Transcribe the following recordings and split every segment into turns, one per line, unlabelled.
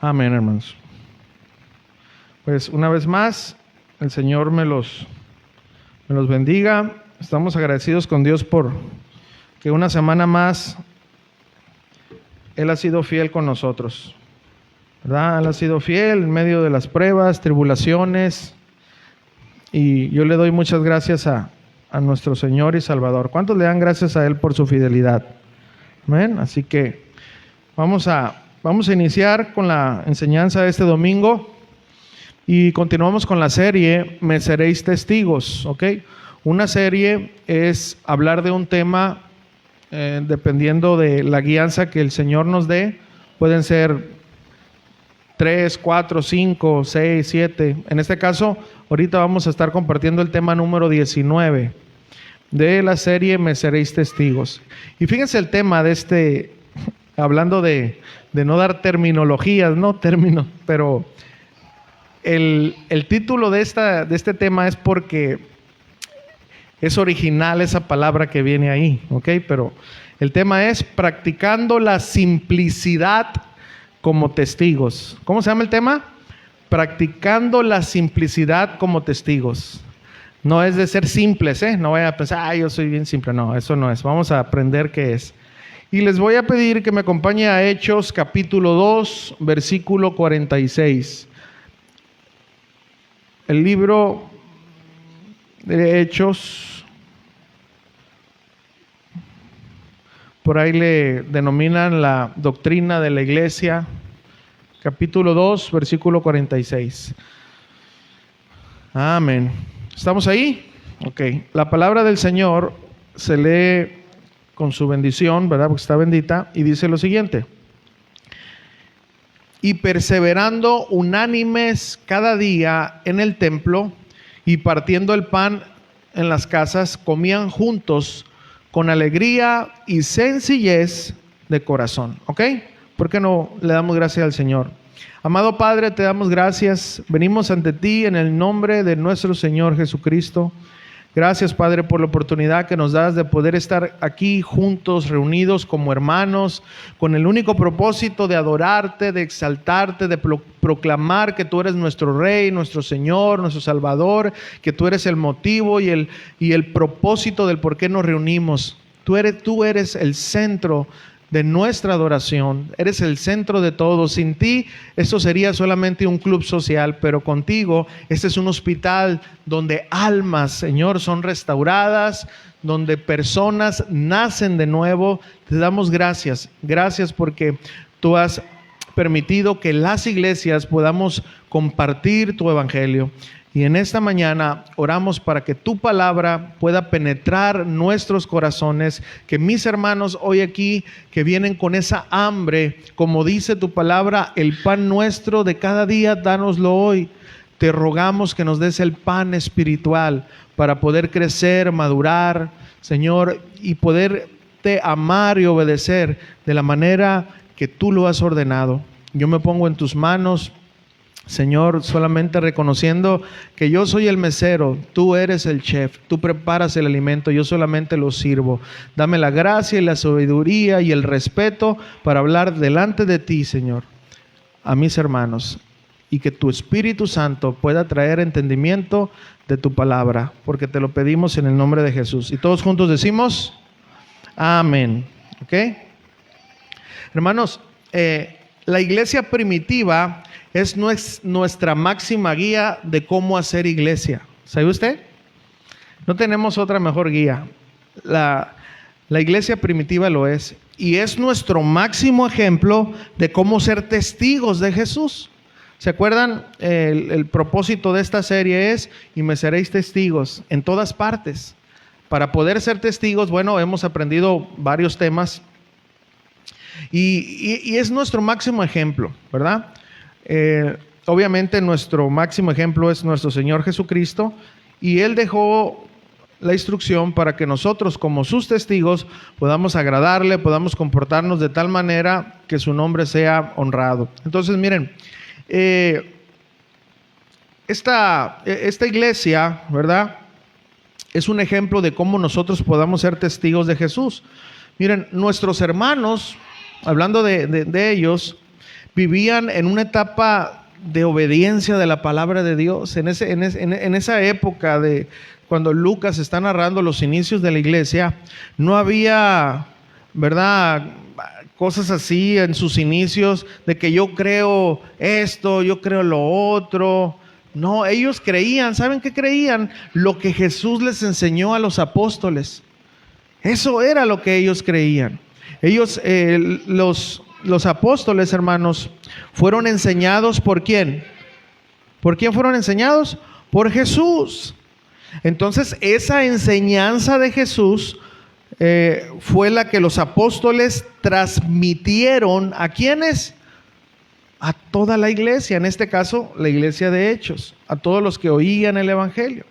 Amén, hermanos. Pues una vez más, el Señor me los bendiga. Estamos agradecidos con Dios por que una semana más Él ha sido fiel con nosotros, ¿verdad? Él ha sido fiel en medio de las pruebas, tribulaciones, y yo le doy muchas gracias a nuestro Señor y Salvador. ¿Cuántos le dan gracias a Él por su fidelidad? Amén. Así que vamos a iniciar con la enseñanza de este domingo y continuamos con la serie Me Seréis Testigos, ¿ok? Una serie es hablar de un tema dependiendo de la guianza que el Señor nos dé. Pueden ser 3, 4, 5, 6, 7. En este caso, ahorita vamos a estar compartiendo el tema número 19 de la serie Me Seréis Testigos. Y fíjense el tema de hablando de no dar terminologías, no términos, pero el título de este tema es porque es original esa palabra que viene ahí, ¿ok? Pero el tema es practicando la simplicidad como testigos. ¿Cómo se llama el tema? Practicando la simplicidad como testigos. No es de ser simples, ¿eh? No vayan a pensar, yo soy bien simple. No, eso no es. Vamos a aprender qué es. Y les voy a pedir que me acompañe a Hechos capítulo 2, versículo 46. El libro de Hechos, por ahí le denominan la doctrina de la iglesia, capítulo 2, versículo 46. Amén. ¿Estamos ahí? Ok. La palabra del Señor se lee con su bendición, ¿verdad? Porque está bendita, y dice lo siguiente: y perseverando unánimes cada día en el templo y partiendo el pan en las casas, comían juntos con alegría y sencillez de corazón. ¿Ok? ¿Por qué no le damos gracias al Señor? Amado Padre, te damos gracias. Venimos ante ti en el nombre de nuestro Señor Jesucristo. Gracias, Padre, por la oportunidad que nos das de poder estar aquí juntos, reunidos como hermanos, con el único propósito de adorarte, de exaltarte, de proclamar que tú eres nuestro Rey, nuestro Señor, nuestro Salvador, que tú eres el motivo y el propósito del por qué nos reunimos. Tú eres el centro de nuestra adoración, eres el centro de todo. Sin ti esto sería solamente un club social, pero contigo este es un hospital donde almas, Señor, son restauradas, donde personas nacen de nuevo. Te damos gracias porque tú has permitido que las iglesias podamos compartir tu evangelio. Y en esta mañana oramos para que tu palabra pueda penetrar nuestros corazones, que mis hermanos hoy aquí que vienen con esa hambre, como dice tu palabra, el pan nuestro de cada día, dánoslo hoy. Te rogamos que nos des el pan espiritual para poder crecer, madurar, Señor, y poderte amar y obedecer de la manera que tú lo has ordenado. Yo me pongo en tus manos, Señor, solamente reconociendo que yo soy el mesero, tú eres el chef, tú preparas el alimento, yo solamente lo sirvo. Dame la gracia y la sabiduría y el respeto para hablar delante de ti, Señor, a mis hermanos, y que tu Espíritu Santo pueda traer entendimiento de tu palabra, porque te lo pedimos en el nombre de Jesús. Y todos juntos decimos amén. ¿Ok? Hermanos, la iglesia primitiva es nuestra máxima guía de cómo hacer iglesia. ¿Sabe usted? No tenemos otra mejor guía. La iglesia primitiva lo es. Y es nuestro máximo ejemplo de cómo ser testigos de Jesús. ¿Se acuerdan? El propósito de esta serie es: y me seréis testigos en todas partes. Para poder ser testigos, bueno, hemos aprendido varios temas. Y es nuestro máximo ejemplo, ¿verdad? Obviamente nuestro máximo ejemplo es nuestro Señor Jesucristo, y Él dejó la instrucción para que nosotros como sus testigos podamos agradarle, podamos comportarnos de tal manera que su nombre sea honrado. Entonces miren, esta iglesia, ¿verdad?, es un ejemplo de cómo nosotros podamos ser testigos de Jesús. Miren, nuestros hermanos, hablando de ellos, vivían en una etapa de obediencia de la palabra de Dios. En esa época de cuando Lucas está narrando los inicios de la iglesia, no había, ¿verdad?, cosas así en sus inicios de que yo creo esto, yo creo lo otro. No, ellos creían, ¿saben qué creían? Lo que Jesús les enseñó a los apóstoles. Eso era lo que ellos creían. Ellos, los apóstoles, hermanos, fueron enseñados ¿por quién? ¿Por quién fueron enseñados? Por Jesús. Entonces, esa enseñanza de Jesús fue la que los apóstoles transmitieron ¿a quiénes? A toda la iglesia, en este caso la iglesia de Hechos, a todos los que oían el evangelio,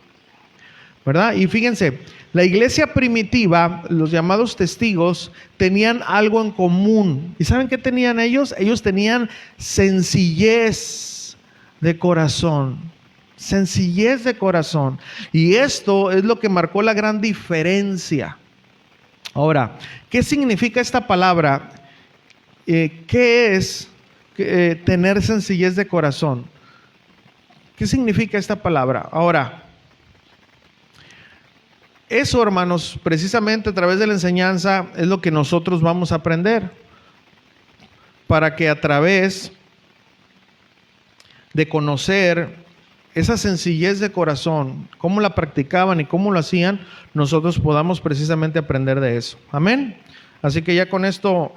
¿verdad? Y fíjense, la iglesia primitiva, los llamados testigos, tenían algo en común. ¿Y saben qué tenían ellos? Ellos tenían sencillez de corazón. Sencillez de corazón. Y esto es lo que marcó la gran diferencia. Ahora, ¿qué significa esta palabra? ¿Qué es tener sencillez de corazón? ¿Qué significa esta palabra? Ahora, eso, hermanos, precisamente a través de la enseñanza es lo que nosotros vamos a aprender, para que a través de conocer esa sencillez de corazón, cómo la practicaban y cómo lo hacían, nosotros podamos precisamente aprender de eso. Amén. Así que ya con esto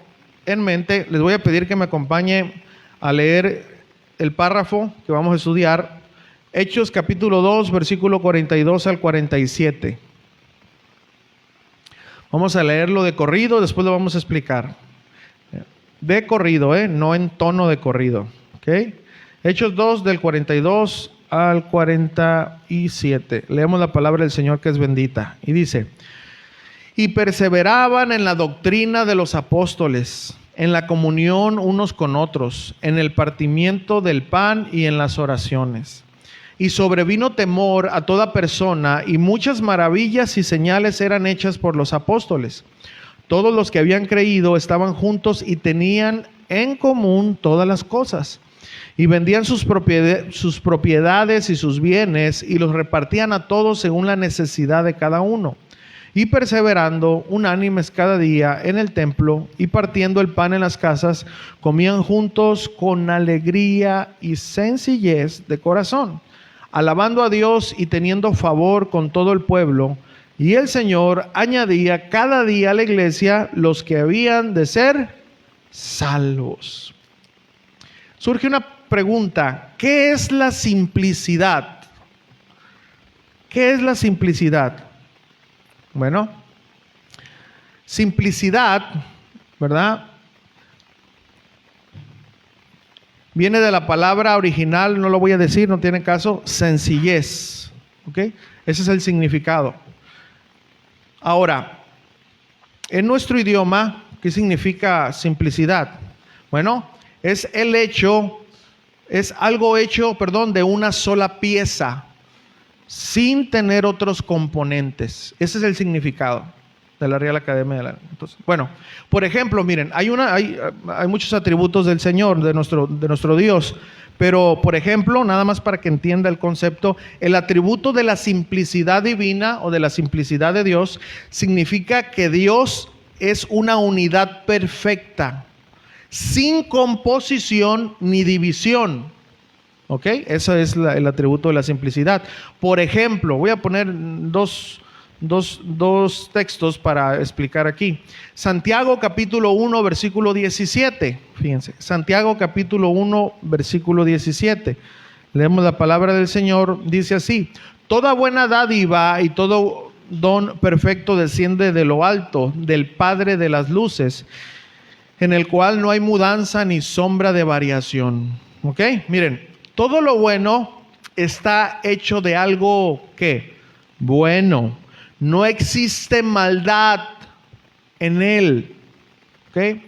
en mente, les voy a pedir que me acompañe a leer el párrafo que vamos a estudiar, Hechos capítulo 2, versículo 42 al 47. Vamos a leerlo de corrido, después lo vamos a explicar. De corrido, no en tono de corrido. ¿Okay? Hechos 2 del 42 al 47. Leemos la palabra del Señor, que es bendita. Y dice: y perseveraban en la doctrina de los apóstoles, en la comunión unos con otros, en el partimiento del pan y en las oraciones. Y sobrevino temor a toda persona, y muchas maravillas y señales eran hechas por los apóstoles. Todos los que habían creído estaban juntos y tenían en común todas las cosas. Y vendían sus propiedades y sus bienes, y los repartían a todos según la necesidad de cada uno. Y perseverando unánimes cada día en el templo, y partiendo el pan en las casas, comían juntos con alegría y sencillez de corazón, alabando a Dios y teniendo favor con todo el pueblo. Y el Señor añadía cada día a la iglesia los que habían de ser salvos. Surge una pregunta: ¿qué es la simplicidad? ¿Qué es la simplicidad? Bueno, simplicidad, ¿verdad?, viene de la palabra original, no lo voy a decir, no tiene caso, sencillez. ¿Ok? Ese es el significado. Ahora, en nuestro idioma, ¿qué significa simplicidad? Bueno, es algo hecho de una sola pieza, sin tener otros componentes. Ese es el significado de la Real Academia de la... Entonces, bueno, por ejemplo, miren, hay muchos atributos del Señor, de nuestro Dios, pero por ejemplo, nada más para que entienda el concepto, el atributo de la simplicidad divina o de la simplicidad de Dios significa que Dios es una unidad perfecta, sin composición ni división. ¿Ok? Ese es el atributo de la simplicidad. Por ejemplo, voy a poner dos textos para explicar aquí. Santiago capítulo 1 versículo 17. Fíjense, Santiago capítulo 1 versículo 17. Leemos la palabra del Señor, dice así: toda buena dádiva y todo don perfecto desciende de lo alto, del Padre de las luces, en el cual no hay mudanza ni sombra de variación. ¿Ok? Miren, todo lo bueno está hecho de algo ¿qué? Bueno. No existe maldad en él. ¿Ok?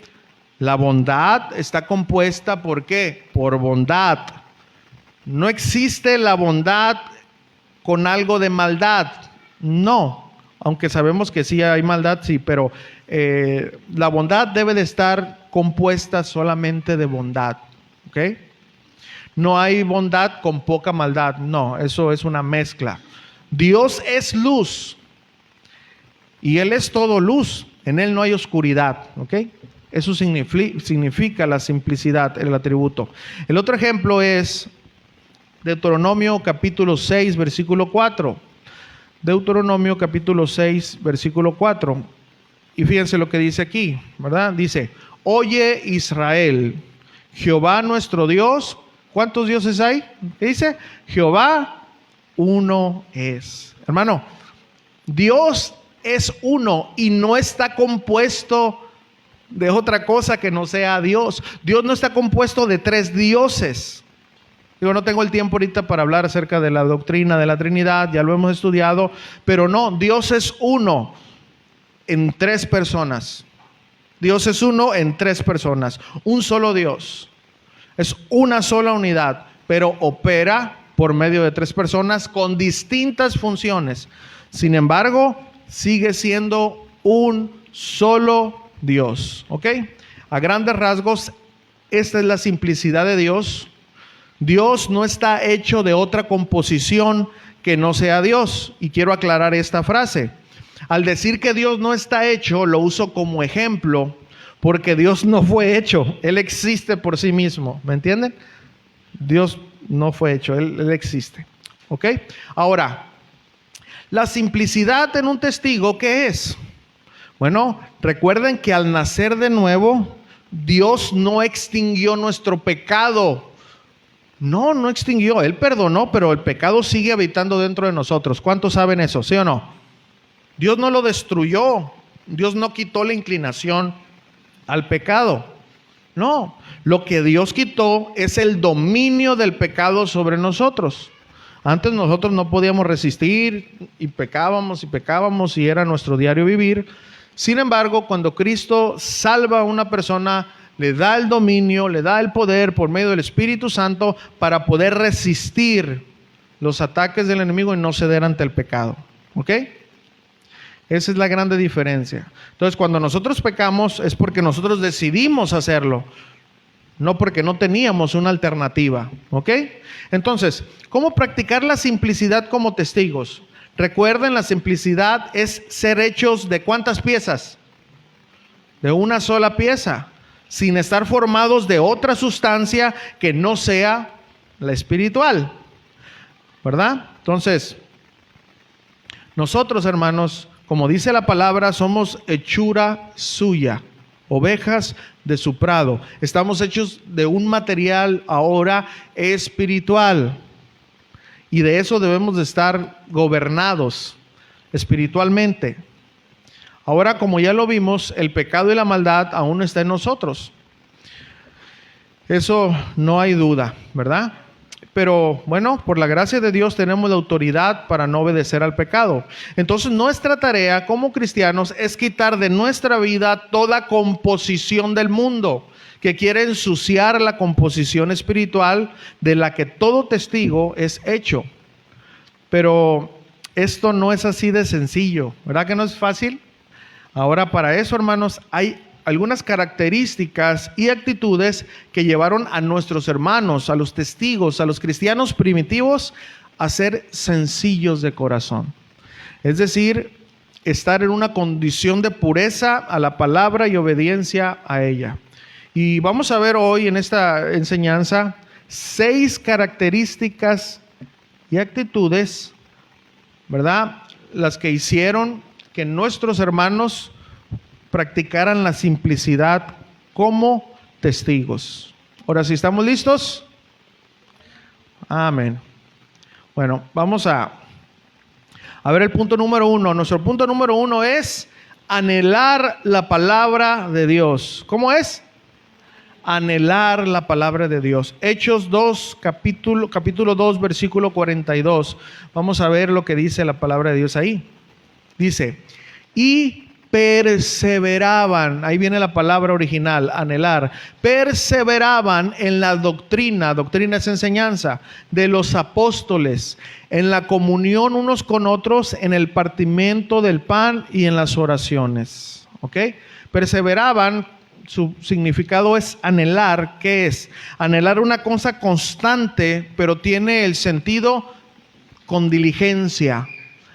La bondad está compuesta ¿por qué? Por bondad. No existe la bondad con algo de maldad. No. Aunque sabemos que sí hay maldad, sí, pero la bondad debe de estar compuesta solamente de bondad. ¿ok? No hay bondad con poca maldad, no, eso es una mezcla. Dios es luz y Él es todo luz, en Él no hay oscuridad, ¿ok? Eso significa la simplicidad, el atributo. El otro ejemplo es Deuteronomio capítulo 6, versículo 4. Deuteronomio capítulo 6, versículo 4. Y fíjense lo que dice aquí, ¿verdad? Dice, oye Israel, Jehová nuestro Dios. ¿Cuántos dioses hay? ¿Qué dice? Jehová uno es. Hermano, Dios es uno y no está compuesto de otra cosa que no sea Dios. Dios no está compuesto de tres dioses. Digo, no tengo el tiempo ahorita para hablar acerca de la doctrina de la Trinidad, ya lo hemos estudiado, pero no, Dios es uno en tres personas. Dios es uno en tres personas, un solo Dios. Es una sola unidad, pero opera por medio de tres personas con distintas funciones. Sin embargo, sigue siendo un solo Dios, ¿ok? A grandes rasgos, esta es la simplicidad de Dios. Dios no está hecho de otra composición que no sea Dios. Y quiero aclarar esta frase. Al decir que Dios no está hecho, lo uso como ejemplo, porque Dios no fue hecho. Él existe por sí mismo. ¿Me entienden? Dios no fue hecho, Él existe. ¿Ok? Ahora, la simplicidad en un testigo, ¿qué es? Bueno, recuerden que al nacer de nuevo, Dios no extinguió nuestro pecado. No extinguió, Él perdonó, pero el pecado sigue habitando dentro de nosotros. ¿Cuántos saben eso? ¿Sí o no? Dios no lo destruyó, Dios no quitó la inclinación al pecado. No, lo que Dios quitó es el dominio del pecado sobre nosotros. Antes nosotros no podíamos resistir y pecábamos y era nuestro diario vivir. Sin embargo, cuando Cristo salva a una persona, le da el dominio, le da el poder por medio del Espíritu Santo para poder resistir los ataques del enemigo y no ceder ante el pecado. ¿Ok? Esa es la grande diferencia. Entonces, cuando nosotros pecamos es porque nosotros decidimos hacerlo, no porque no teníamos una alternativa. ¿Ok? Entonces, ¿cómo practicar la simplicidad como testigos? Recuerden, la simplicidad es ser hechos de ¿cuántas piezas? De una sola pieza, sin estar formados de otra sustancia que no sea la espiritual, ¿verdad? Entonces, nosotros, hermanos, como dice la palabra, somos hechura suya, ovejas de su prado. Estamos hechos de un material ahora espiritual y de eso debemos de estar gobernados espiritualmente. Ahora, como ya lo vimos, el pecado y la maldad aún está en nosotros. Eso no hay duda, ¿verdad? Pero bueno, por la gracia de Dios tenemos la autoridad para no obedecer al pecado. Entonces, nuestra tarea como cristianos es quitar de nuestra vida toda composición del mundo que quiere ensuciar la composición espiritual de la que todo testigo es hecho. Pero esto no es así de sencillo, ¿verdad que no es fácil? Ahora, para eso, hermanos, hay algunas características y actitudes que llevaron a nuestros hermanos, a los testigos, a los cristianos primitivos, a ser sencillos de corazón. Es decir, estar en una condición de pureza a la palabra y obediencia a ella. Y vamos a ver hoy en esta enseñanza 6 características y actitudes, ¿verdad? Las que hicieron que nuestros hermanos practicaran la simplicidad como testigos. Ahora, si estamos listos, amén. Bueno, vamos a ver el punto número 1. Nuestro punto número 1 es anhelar la palabra de Dios. ¿Cómo es? Anhelar la palabra de Dios. Hechos 2, capítulo 2, versículo 42. Vamos a ver lo que dice la palabra de Dios ahí. Dice, y perseveraban, ahí viene la palabra original, anhelar, perseveraban en la doctrina es enseñanza, de los apóstoles, en la comunión unos con otros, en el partimiento del pan y en las oraciones. ¿Ok? Perseveraban su significado es anhelar. ¿Qué es? Anhelar una cosa constante, pero tiene el sentido con diligencia.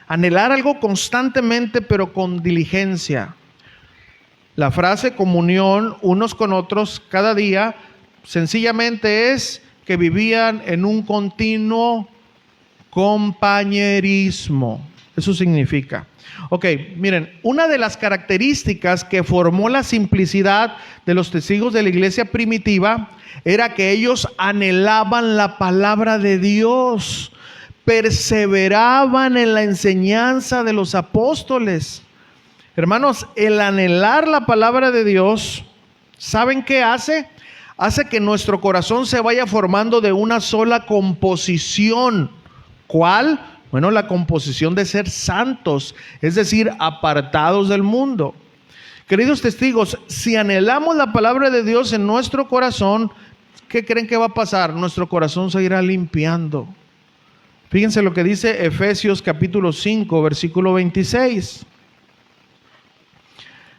Anhelar algo constantemente, pero con diligencia. La frase comunión unos con otros cada día sencillamente es que vivían en un continuo compañerismo. Eso significa. Ok, miren, una de las características que formó la simplicidad de los testigos de la iglesia primitiva era que ellos anhelaban la palabra de Dios, perseveraban en la enseñanza de los apóstoles. Hermanos, el anhelar la palabra de Dios, ¿saben qué hace? Hace que nuestro corazón se vaya formando de una sola composición. ¿Cuál? Bueno, la composición de ser santos, es decir, apartados del mundo. Queridos testigos, si anhelamos la palabra de Dios en nuestro corazón, ¿qué creen que va a pasar? Nuestro corazón se irá limpiando. Fíjense lo que dice Efesios capítulo 5, versículo 26.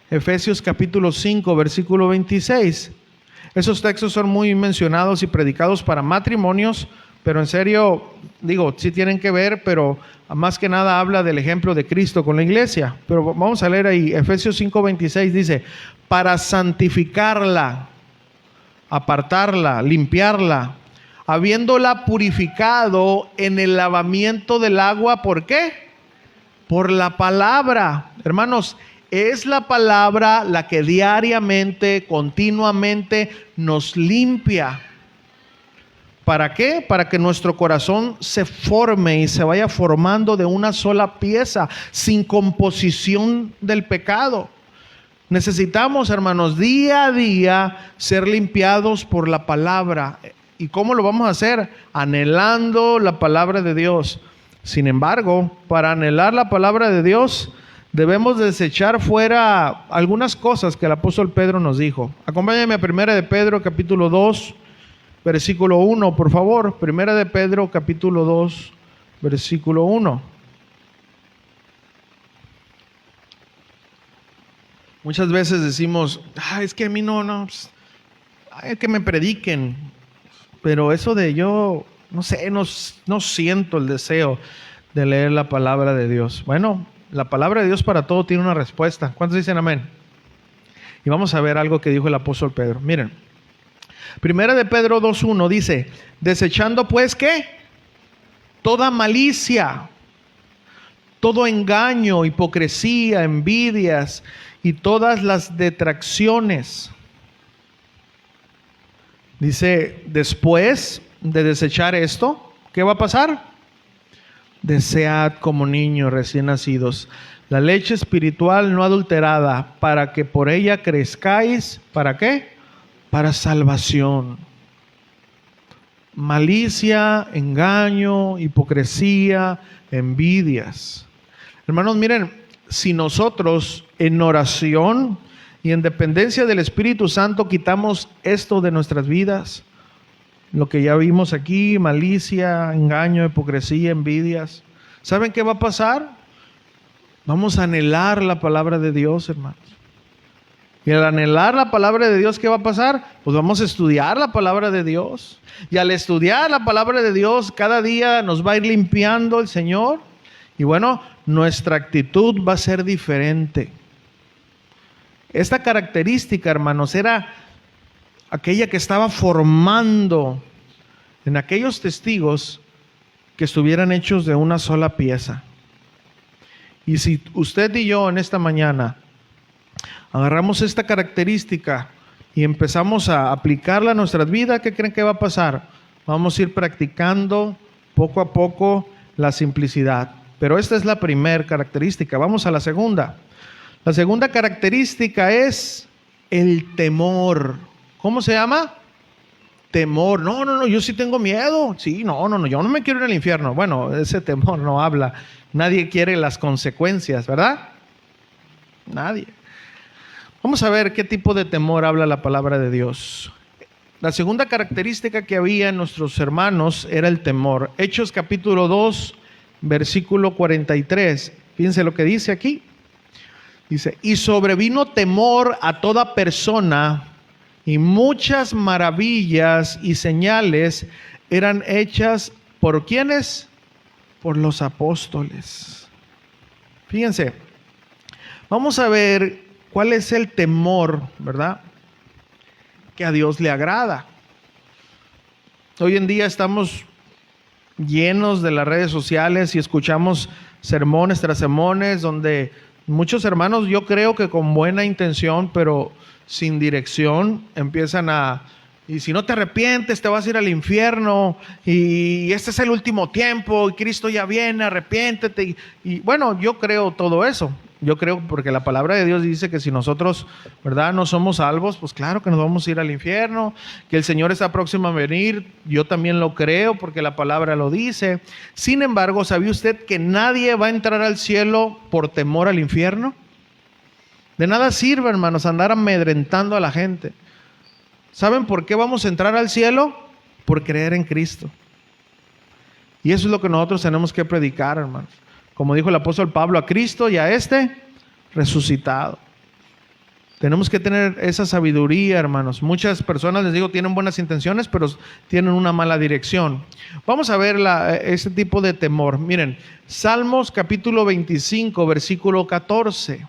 Efesios capítulo 5, versículo 26. Esos textos son muy mencionados y predicados para matrimonios, pero en serio, digo, sí tienen que ver, pero más que nada habla del ejemplo de Cristo con la iglesia. Pero vamos a leer ahí, Efesios 5:26 dice, para santificarla, apartarla, limpiarla, habiéndola purificado en el lavamiento del agua, ¿por qué? Por la palabra. Hermanos, es la palabra la que diariamente, continuamente nos limpia. ¿Para qué? Para que nuestro corazón se forme y se vaya formando de una sola pieza, sin composición del pecado. Necesitamos, hermanos, día a día ser limpiados por la palabra. ¿Y cómo lo vamos a hacer? Anhelando la palabra de Dios. Sin embargo, para anhelar la palabra de Dios, debemos desechar fuera algunas cosas que el apóstol Pedro nos dijo. Acompáñame a 1 de Pedro capítulo 2, versículo 1, por favor. 1 de Pedro capítulo 2, versículo 1. Muchas veces decimos, es que a mí no, es que me prediquen. Pero eso de yo, no sé, no siento el deseo de leer la palabra de Dios. Bueno, la palabra de Dios para todo tiene una respuesta. ¿Cuántos dicen amén? Y vamos a ver algo que dijo el apóstol Pedro. Miren, 1 de Pedro 2:1 dice, desechando pues ¿qué? Toda malicia, todo engaño, hipocresía, envidias y todas las detracciones. Dice, después de desechar esto, ¿qué va a pasar? Desead como niños recién nacidos la leche espiritual no adulterada, para que por ella crezcáis, ¿para qué? Para salvación. Malicia, engaño, hipocresía, envidias. Hermanos, miren, si nosotros en oración y en dependencia del Espíritu Santo quitamos esto de nuestras vidas, lo que ya vimos aquí, malicia, engaño, hipocresía, envidias, ¿saben qué va a pasar? Vamos a anhelar la palabra de Dios, hermanos. Y al anhelar la palabra de Dios, ¿qué va a pasar? Pues vamos a estudiar la palabra de Dios. Y al estudiar la palabra de Dios, cada día nos va a ir limpiando el Señor. Y bueno, nuestra actitud va a ser diferente. Esta característica, hermanos, era aquella que estaba formando en aquellos testigos que estuvieran hechos de una sola pieza. Y si usted y yo en esta mañana agarramos esta característica y empezamos a aplicarla a nuestras vidas, ¿qué creen que va a pasar? Vamos a ir practicando poco a poco la simplicidad. Pero esta es la primera característica. Vamos a la segunda. La segunda característica es el temor. ¿Cómo se llama? Temor. No, yo sí tengo miedo. Sí, no, yo no me quiero ir al infierno. Bueno, ese temor no habla. Nadie quiere las consecuencias, ¿verdad? Nadie. Vamos a ver qué tipo de temor habla la palabra de Dios. La segunda característica que había en nuestros hermanos era el temor. Hechos capítulo 2, versículo 43. Fíjense lo que dice aquí. Dice, y sobrevino temor a toda persona, y muchas maravillas y señales eran hechas ¿por quiénes? Por los apóstoles. Fíjense, vamos a ver cuál es el temor, ¿verdad?, que a Dios le agrada. Hoy en día estamos llenos de las redes sociales y escuchamos sermones tras sermones donde muchos hermanos, yo creo que con buena intención, pero sin dirección, empiezan y si no te arrepientes te vas a ir al infierno, y este es el último tiempo, y Cristo ya viene, arrepiéntete. Y bueno, yo creo todo eso. Yo creo, porque la palabra de Dios dice que si nosotros, ¿verdad?, no somos salvos, pues claro que nos vamos a ir al infierno, que el Señor está próximo a venir. Yo también lo creo porque la palabra lo dice. Sin embargo, ¿sabía usted que nadie va a entrar al cielo por temor al infierno? De nada sirve, hermanos, andar amedrentando a la gente. ¿Saben por qué vamos a entrar al cielo? Por creer en Cristo. Y eso es lo que nosotros tenemos que predicar, hermanos. Como dijo el apóstol Pablo, a Cristo y a este resucitado. Tenemos que tener esa sabiduría, hermanos. Muchas personas, les digo, tienen buenas intenciones, pero tienen una mala dirección. Vamos a ver ese tipo de temor. Miren, Salmos capítulo 25, versículo 14.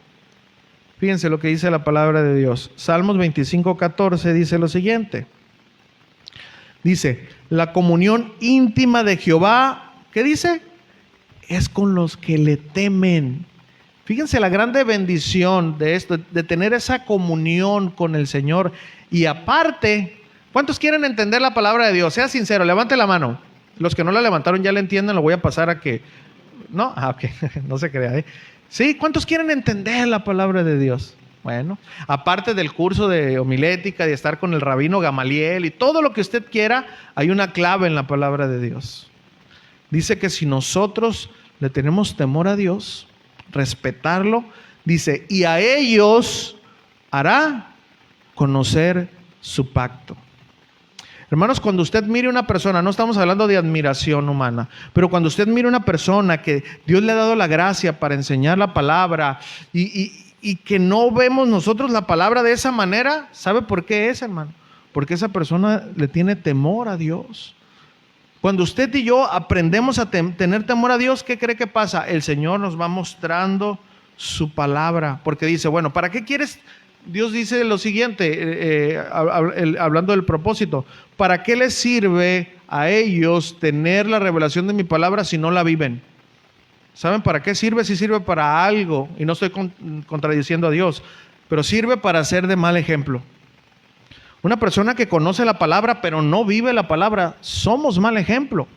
Fíjense lo que dice la palabra de Dios. Salmos 25, 14 dice lo siguiente. Dice, la comunión íntima de Jehová, ¿qué dice? Es con los que le temen. Fíjense la grande bendición de esto, de tener esa comunión con el Señor. Y aparte, ¿cuántos quieren entender la palabra de Dios? Sea sincero, levante la mano. Los que no la levantaron ya la entienden, lo voy a pasar a que... ¿No? Ok, no se crea, ¿eh? Sí, ¿cuántos quieren entender la palabra de Dios? Bueno, aparte del curso de homilética, de estar con el rabino Gamaliel y todo lo que usted quiera, hay una clave en la palabra de Dios. Dice que si nosotros le tenemos temor a Dios, respetarlo, dice, y a ellos hará conocer su pacto. Hermanos, cuando usted mire una persona, no estamos hablando de admiración humana, pero cuando usted mire una persona que Dios le ha dado la gracia para enseñar la palabra y que no vemos nosotros la palabra de esa manera, ¿sabe por qué es, hermano? Porque esa persona le tiene temor a Dios. Cuando usted y yo aprendemos a tener temor a Dios, ¿qué cree que pasa? El Señor nos va mostrando su palabra, porque dice, bueno, ¿para qué quieres? Dios dice lo siguiente, hablando del propósito, ¿para qué les sirve a ellos tener la revelación de mi palabra si no la viven? ¿Saben para qué sirve? Sí sirve para algo, y no estoy contradiciendo a Dios, pero sirve para ser de mal ejemplo. Una persona que conoce la palabra pero no vive la palabra, somos mal ejemplo.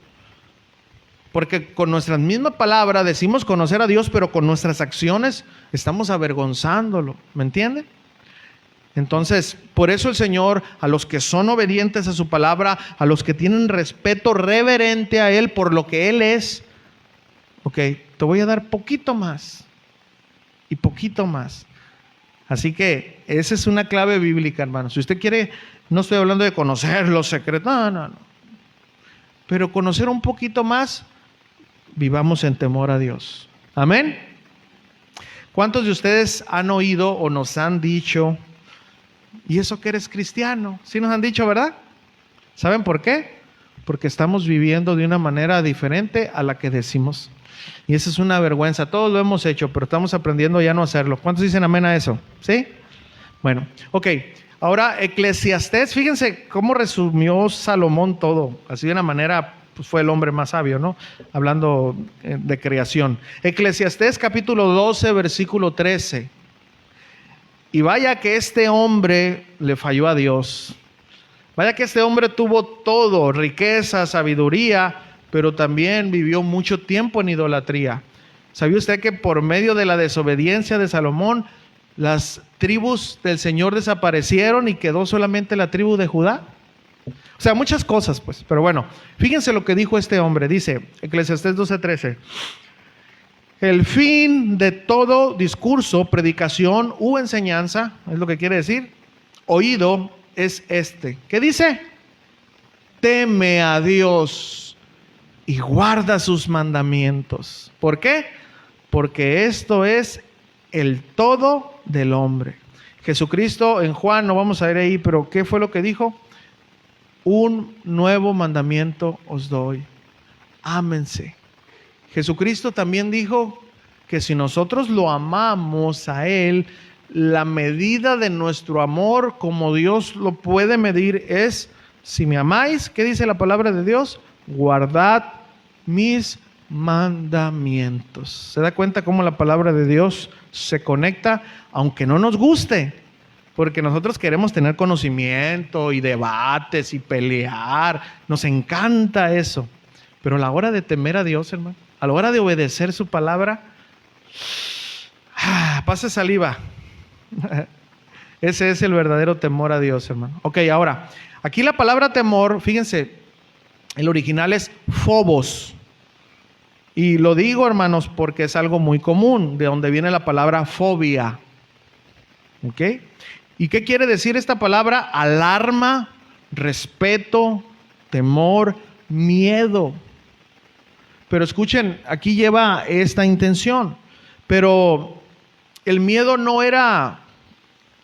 Porque con nuestra misma palabra decimos conocer a Dios, pero con nuestras acciones estamos avergonzándolo. ¿Me entienden? Entonces, por eso el Señor, a los que son obedientes a su palabra, a los que tienen respeto reverente a Él por lo que Él es, ok, te voy a dar poquito más y poquito más. Así que esa es una clave bíblica, hermano. Si usted quiere, no estoy hablando de conocer los secretos, no. Pero conocer un poquito más, vivamos en temor a Dios. Amén. ¿Cuántos de ustedes han oído o nos han dicho, y eso que eres cristiano? Sí nos han dicho, ¿verdad? ¿Saben por qué? Porque estamos viviendo de una manera diferente a la que decimos. Y eso es una vergüenza. Todos lo hemos hecho, pero estamos aprendiendo ya no hacerlo. ¿Cuántos dicen amén a eso? ¿Sí? Bueno, ok. Ahora, Eclesiastés, fíjense cómo resumió Salomón todo. Así de una manera, pues fue el hombre más sabio, ¿no? Hablando de creación. Eclesiastés capítulo 12, versículo 13. Y vaya que este hombre le falló a Dios. Vaya que este hombre tuvo todo, riqueza, sabiduría, pero también vivió mucho tiempo en idolatría. ¿Sabía usted que por medio de la desobediencia de Salomón, las tribus del Señor desaparecieron y quedó solamente la tribu de Judá? O sea, muchas cosas, pues. Pero bueno, fíjense lo que dijo este hombre. Dice, Eclesiastés 12:13. El fin de todo discurso, predicación u enseñanza, es lo que quiere decir, oído, es este. ¿Qué dice? Teme a Dios y guarda sus mandamientos. ¿Por qué? Porque esto es el todo del hombre. Jesucristo en Juan, no vamos a ir ahí, pero ¿qué fue lo que dijo? Un nuevo mandamiento os doy: ámense. Jesucristo también dijo que si nosotros lo amamos a Él, la medida de nuestro amor, como Dios lo puede medir, es: si me amáis, ¿qué dice la palabra de Dios? Guardad mis mandamientos. ¿Se da cuenta cómo la palabra de Dios se conecta, aunque no nos guste? Porque nosotros queremos tener conocimiento y debates y pelear. Nos encanta eso. Pero a la hora de temer a Dios, hermano, a la hora de obedecer su palabra, pase saliva. Ese es el verdadero temor a Dios, hermano. Ok, ahora, aquí la palabra temor, fíjense, el original es phobos. Y lo digo, hermanos, porque es algo muy común, de donde viene la palabra fobia. ¿Ok? ¿Y qué quiere decir esta palabra? Alarma, respeto, temor, miedo. Pero escuchen, aquí lleva esta intención. Pero el miedo no era,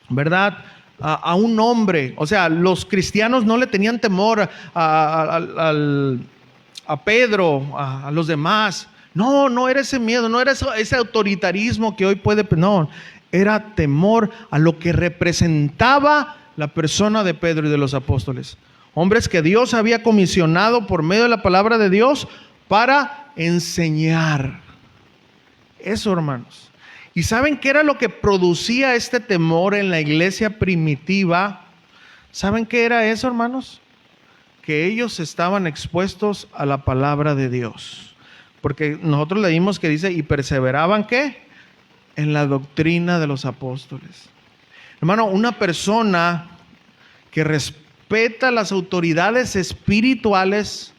¿verdad?, a un hombre. O sea, los cristianos no le tenían temor a Pedro, a los demás. No era ese miedo, no era ese autoritarismo que hoy puede, no, era temor a lo que representaba la persona de Pedro y de los apóstoles. Hombres que Dios había comisionado por medio de la palabra de Dios para enseñar. Eso, hermanos. ¿Y saben qué era lo que producía este temor en la iglesia primitiva? ¿Saben qué era eso, hermanos? Que ellos estaban expuestos a la palabra de Dios. Porque nosotros leímos que dice, y perseveraban, ¿qué? En la doctrina de los apóstoles. Hermano, una persona que respeta las autoridades espirituales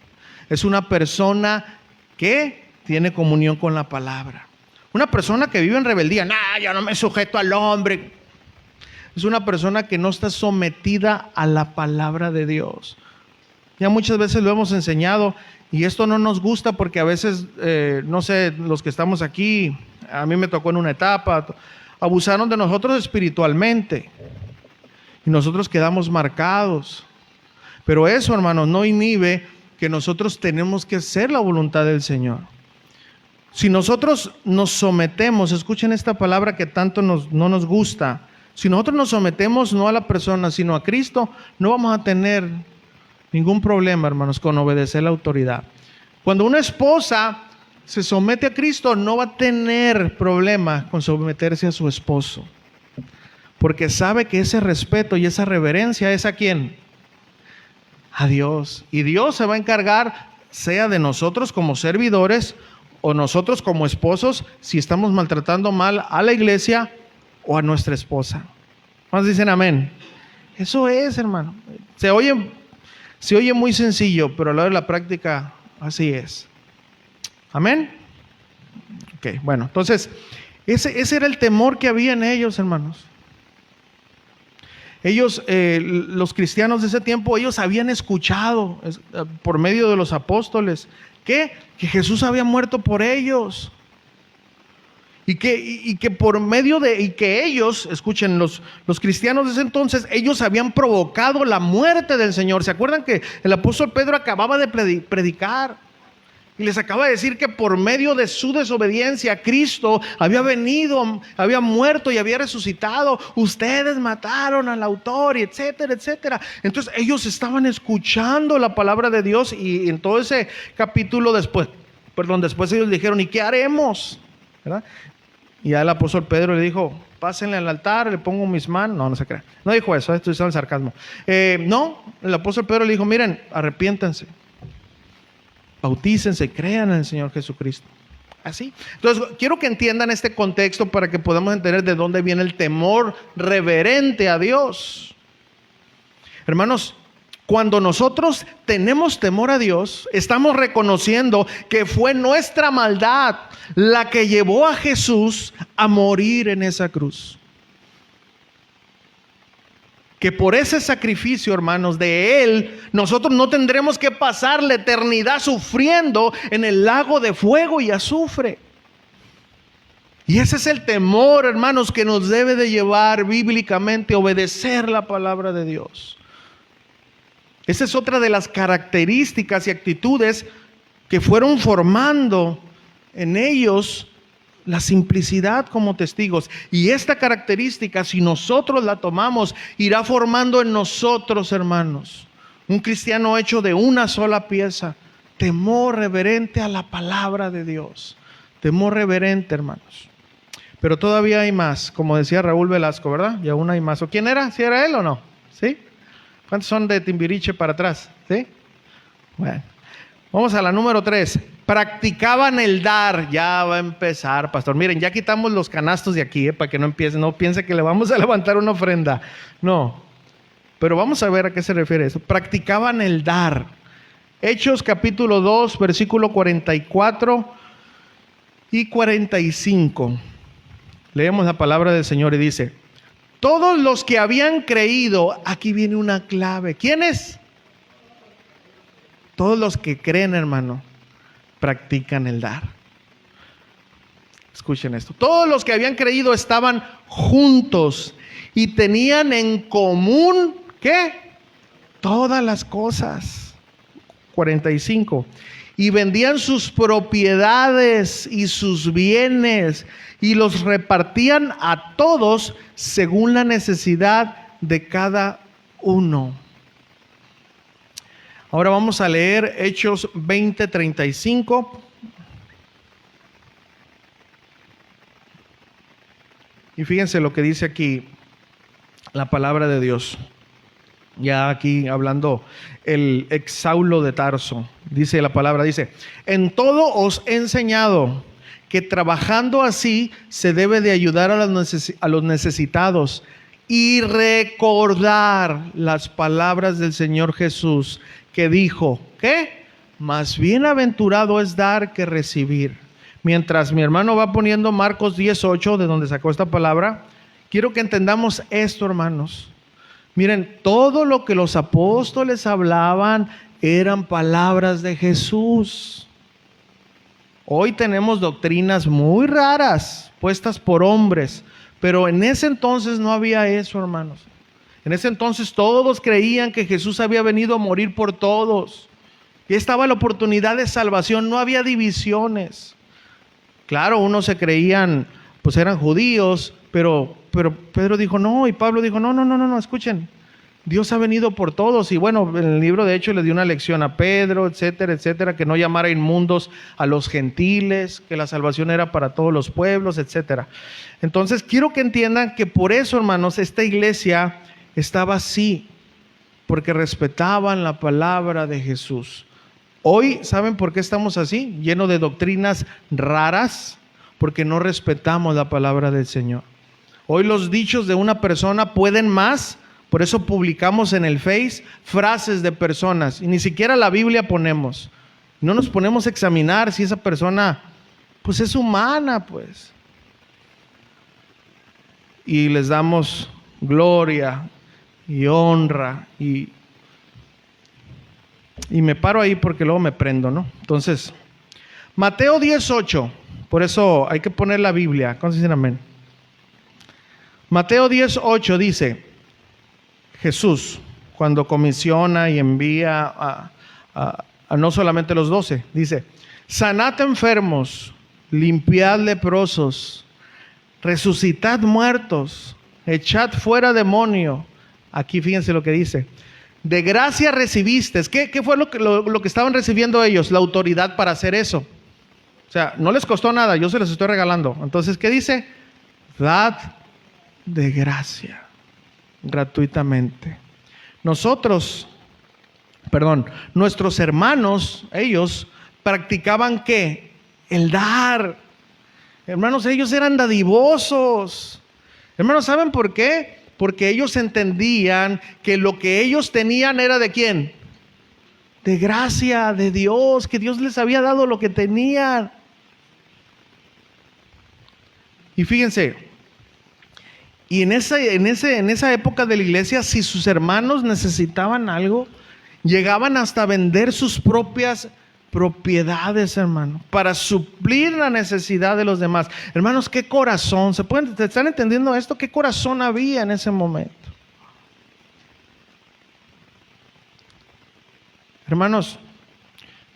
es una persona que tiene comunión con la palabra. Una persona que vive en rebeldía, yo no me sujeto al hombre, es una persona que no está sometida a la palabra de Dios. Ya muchas veces lo hemos enseñado y esto no nos gusta porque a veces, no sé, los que estamos aquí, a mí me tocó en una etapa, abusaron de nosotros espiritualmente y nosotros quedamos marcados. Pero eso, hermanos, no inhibe que nosotros tenemos que hacer la voluntad del Señor. Si nosotros nos sometemos, escuchen esta palabra que tanto no nos gusta, si nosotros nos sometemos no a la persona, sino a Cristo, no vamos a tener ningún problema, hermanos, con obedecer la autoridad. Cuando una esposa se somete a Cristo, no va a tener problema con someterse a su esposo, porque sabe que ese respeto y esa reverencia es ¿a quién? A Dios. Y Dios se va a encargar, sea de nosotros como servidores o nosotros como esposos, si estamos maltratando mal a la iglesia o a nuestra esposa. ¿Cuántos dicen amén? Eso es, hermano. Se oye muy sencillo, pero a la hora de la práctica así es. Amén. Ok, bueno, entonces ese era el temor que había en ellos, hermanos. Ellos, los cristianos de ese tiempo, ellos habían escuchado por medio de los apóstoles que Jesús había muerto por ellos. Y que por medio de, y que ellos, escuchen, los cristianos de ese entonces, ellos habían provocado la muerte del Señor. ¿Se acuerdan que el apóstol Pedro acababa de predicar? Y les acaba de decir que por medio de su desobediencia Cristo había venido, había muerto y había resucitado. Ustedes mataron al autor y etcétera, etcétera. Entonces ellos estaban escuchando la palabra de Dios y en todo ese capítulo después ellos dijeron, ¿y qué haremos? ¿Verdad? Y ya el apóstol Pedro le dijo, pásenle al altar, le pongo mis manos. No se crea. No dijo eso, esto es el sarcasmo. No, el apóstol Pedro le dijo, miren, arrepiéntanse. Bautícense, crean en el Señor Jesucristo. Así. Entonces, quiero que entiendan este contexto para que podamos entender de dónde viene el temor reverente a Dios. Hermanos, cuando nosotros tenemos temor a Dios, estamos reconociendo que fue nuestra maldad la que llevó a Jesús a morir en esa cruz. Que por ese sacrificio, hermanos, de Él, nosotros no tendremos que pasar la eternidad sufriendo en el lago de fuego y azufre. Y ese es el temor, hermanos, que nos debe de llevar bíblicamente a obedecer la palabra de Dios. Esa es otra de las características y actitudes que fueron formando en ellos la simplicidad como testigos. Y esta característica, si nosotros la tomamos, irá formando en nosotros, hermanos, un cristiano hecho de una sola pieza: temor reverente a la palabra de Dios. Temor reverente, hermanos. Pero todavía hay más, como decía Raúl Velasco, ¿verdad? Y aún hay más. ¿O quién era? ¿Sí era él o no? ¿Sí? ¿Cuántos son de Timbiriche para atrás? ¿Sí? Bueno, vamos a la número 3. Practicaban el dar. Ya va a empezar, pastor. Miren, ya quitamos los canastos de aquí, para que no empiece, no piense que le vamos a levantar una ofrenda. No, pero vamos a ver a qué se refiere eso. Practicaban el dar. Hechos capítulo 2, versículo 44 y 45. Leemos la palabra del Señor y dice: todos los que habían creído, aquí viene una clave. ¿Quiénes? Todos los que creen, hermano, practican el dar. Escuchen esto. Todos los que habían creído estaban juntos y tenían en común, ¿qué? Todas las cosas. 45. Y vendían sus propiedades y sus bienes y los repartían a todos según la necesidad de cada uno. Ahora vamos a leer Hechos 20:35. Y fíjense lo que dice aquí la palabra de Dios. Ya aquí hablando el ex Saulo de Tarso, dice la palabra, dice: en todo os he enseñado que trabajando así se debe de ayudar a los necesitados y recordar las palabras del Señor Jesús, que dijo, ¿qué? Más bienaventurado es dar que recibir. Mientras mi hermano va poniendo Marcos 10:8, de donde sacó esta palabra, quiero que entendamos esto, hermanos. Miren, todo lo que los apóstoles hablaban eran palabras de Jesús. Hoy tenemos doctrinas muy raras, puestas por hombres, pero en ese entonces no había eso, hermanos. En ese entonces todos creían que Jesús había venido a morir por todos. Y estaba la oportunidad de salvación, no había divisiones. Claro, unos se creían, pues eran judíos, pero Pedro dijo no, y Pablo dijo no, escuchen, Dios ha venido por todos. Y bueno, en el libro de Hechos le dio una lección a Pedro, etcétera, que no llamara inmundos a los gentiles, que la salvación era para todos los pueblos, etcétera. Entonces quiero que entiendan que por eso, hermanos, esta iglesia estaba así, porque respetaban la palabra de Jesús. Hoy, ¿saben por qué estamos así? Lleno de doctrinas raras, porque no respetamos la palabra del Señor. Hoy los dichos de una persona pueden más, por eso publicamos en el Face frases de personas, y ni siquiera la Biblia ponemos. No nos ponemos a examinar si esa persona, pues es humana, pues. Y les damos gloria y honra, y me paro ahí porque luego me prendo, ¿no? Entonces, Mateo 10:8, por eso hay que poner la Biblia. ¿Cuántos dicen amén? Mateo 10:8 dice, Jesús, cuando comisiona y envía a no solamente los 12, dice: sanad enfermos, limpiad leprosos, resucitad muertos, echad fuera demonio. Aquí fíjense lo que dice: de gracia recibiste. ¿Qué fue lo que estaban recibiendo ellos? La autoridad para hacer eso. O sea, no les costó nada, yo se los estoy regalando. Entonces, ¿qué dice? Dad de gracia, gratuitamente. Nuestros hermanos, ellos practicaban ¿qué? El dar. Hermanos, ellos eran dadivosos. Hermanos, ¿saben por qué? Porque ellos entendían que lo que ellos tenían era ¿de quién? De gracia, de Dios, que Dios les había dado lo que tenían. Y fíjense, y en esa época de la iglesia, si sus hermanos necesitaban algo, llegaban hasta vender sus propias propiedades, hermano, para suplir la necesidad de los demás. Hermanos, qué corazón, ¿te están entendiendo esto? ¿Qué corazón había en ese momento? Hermanos,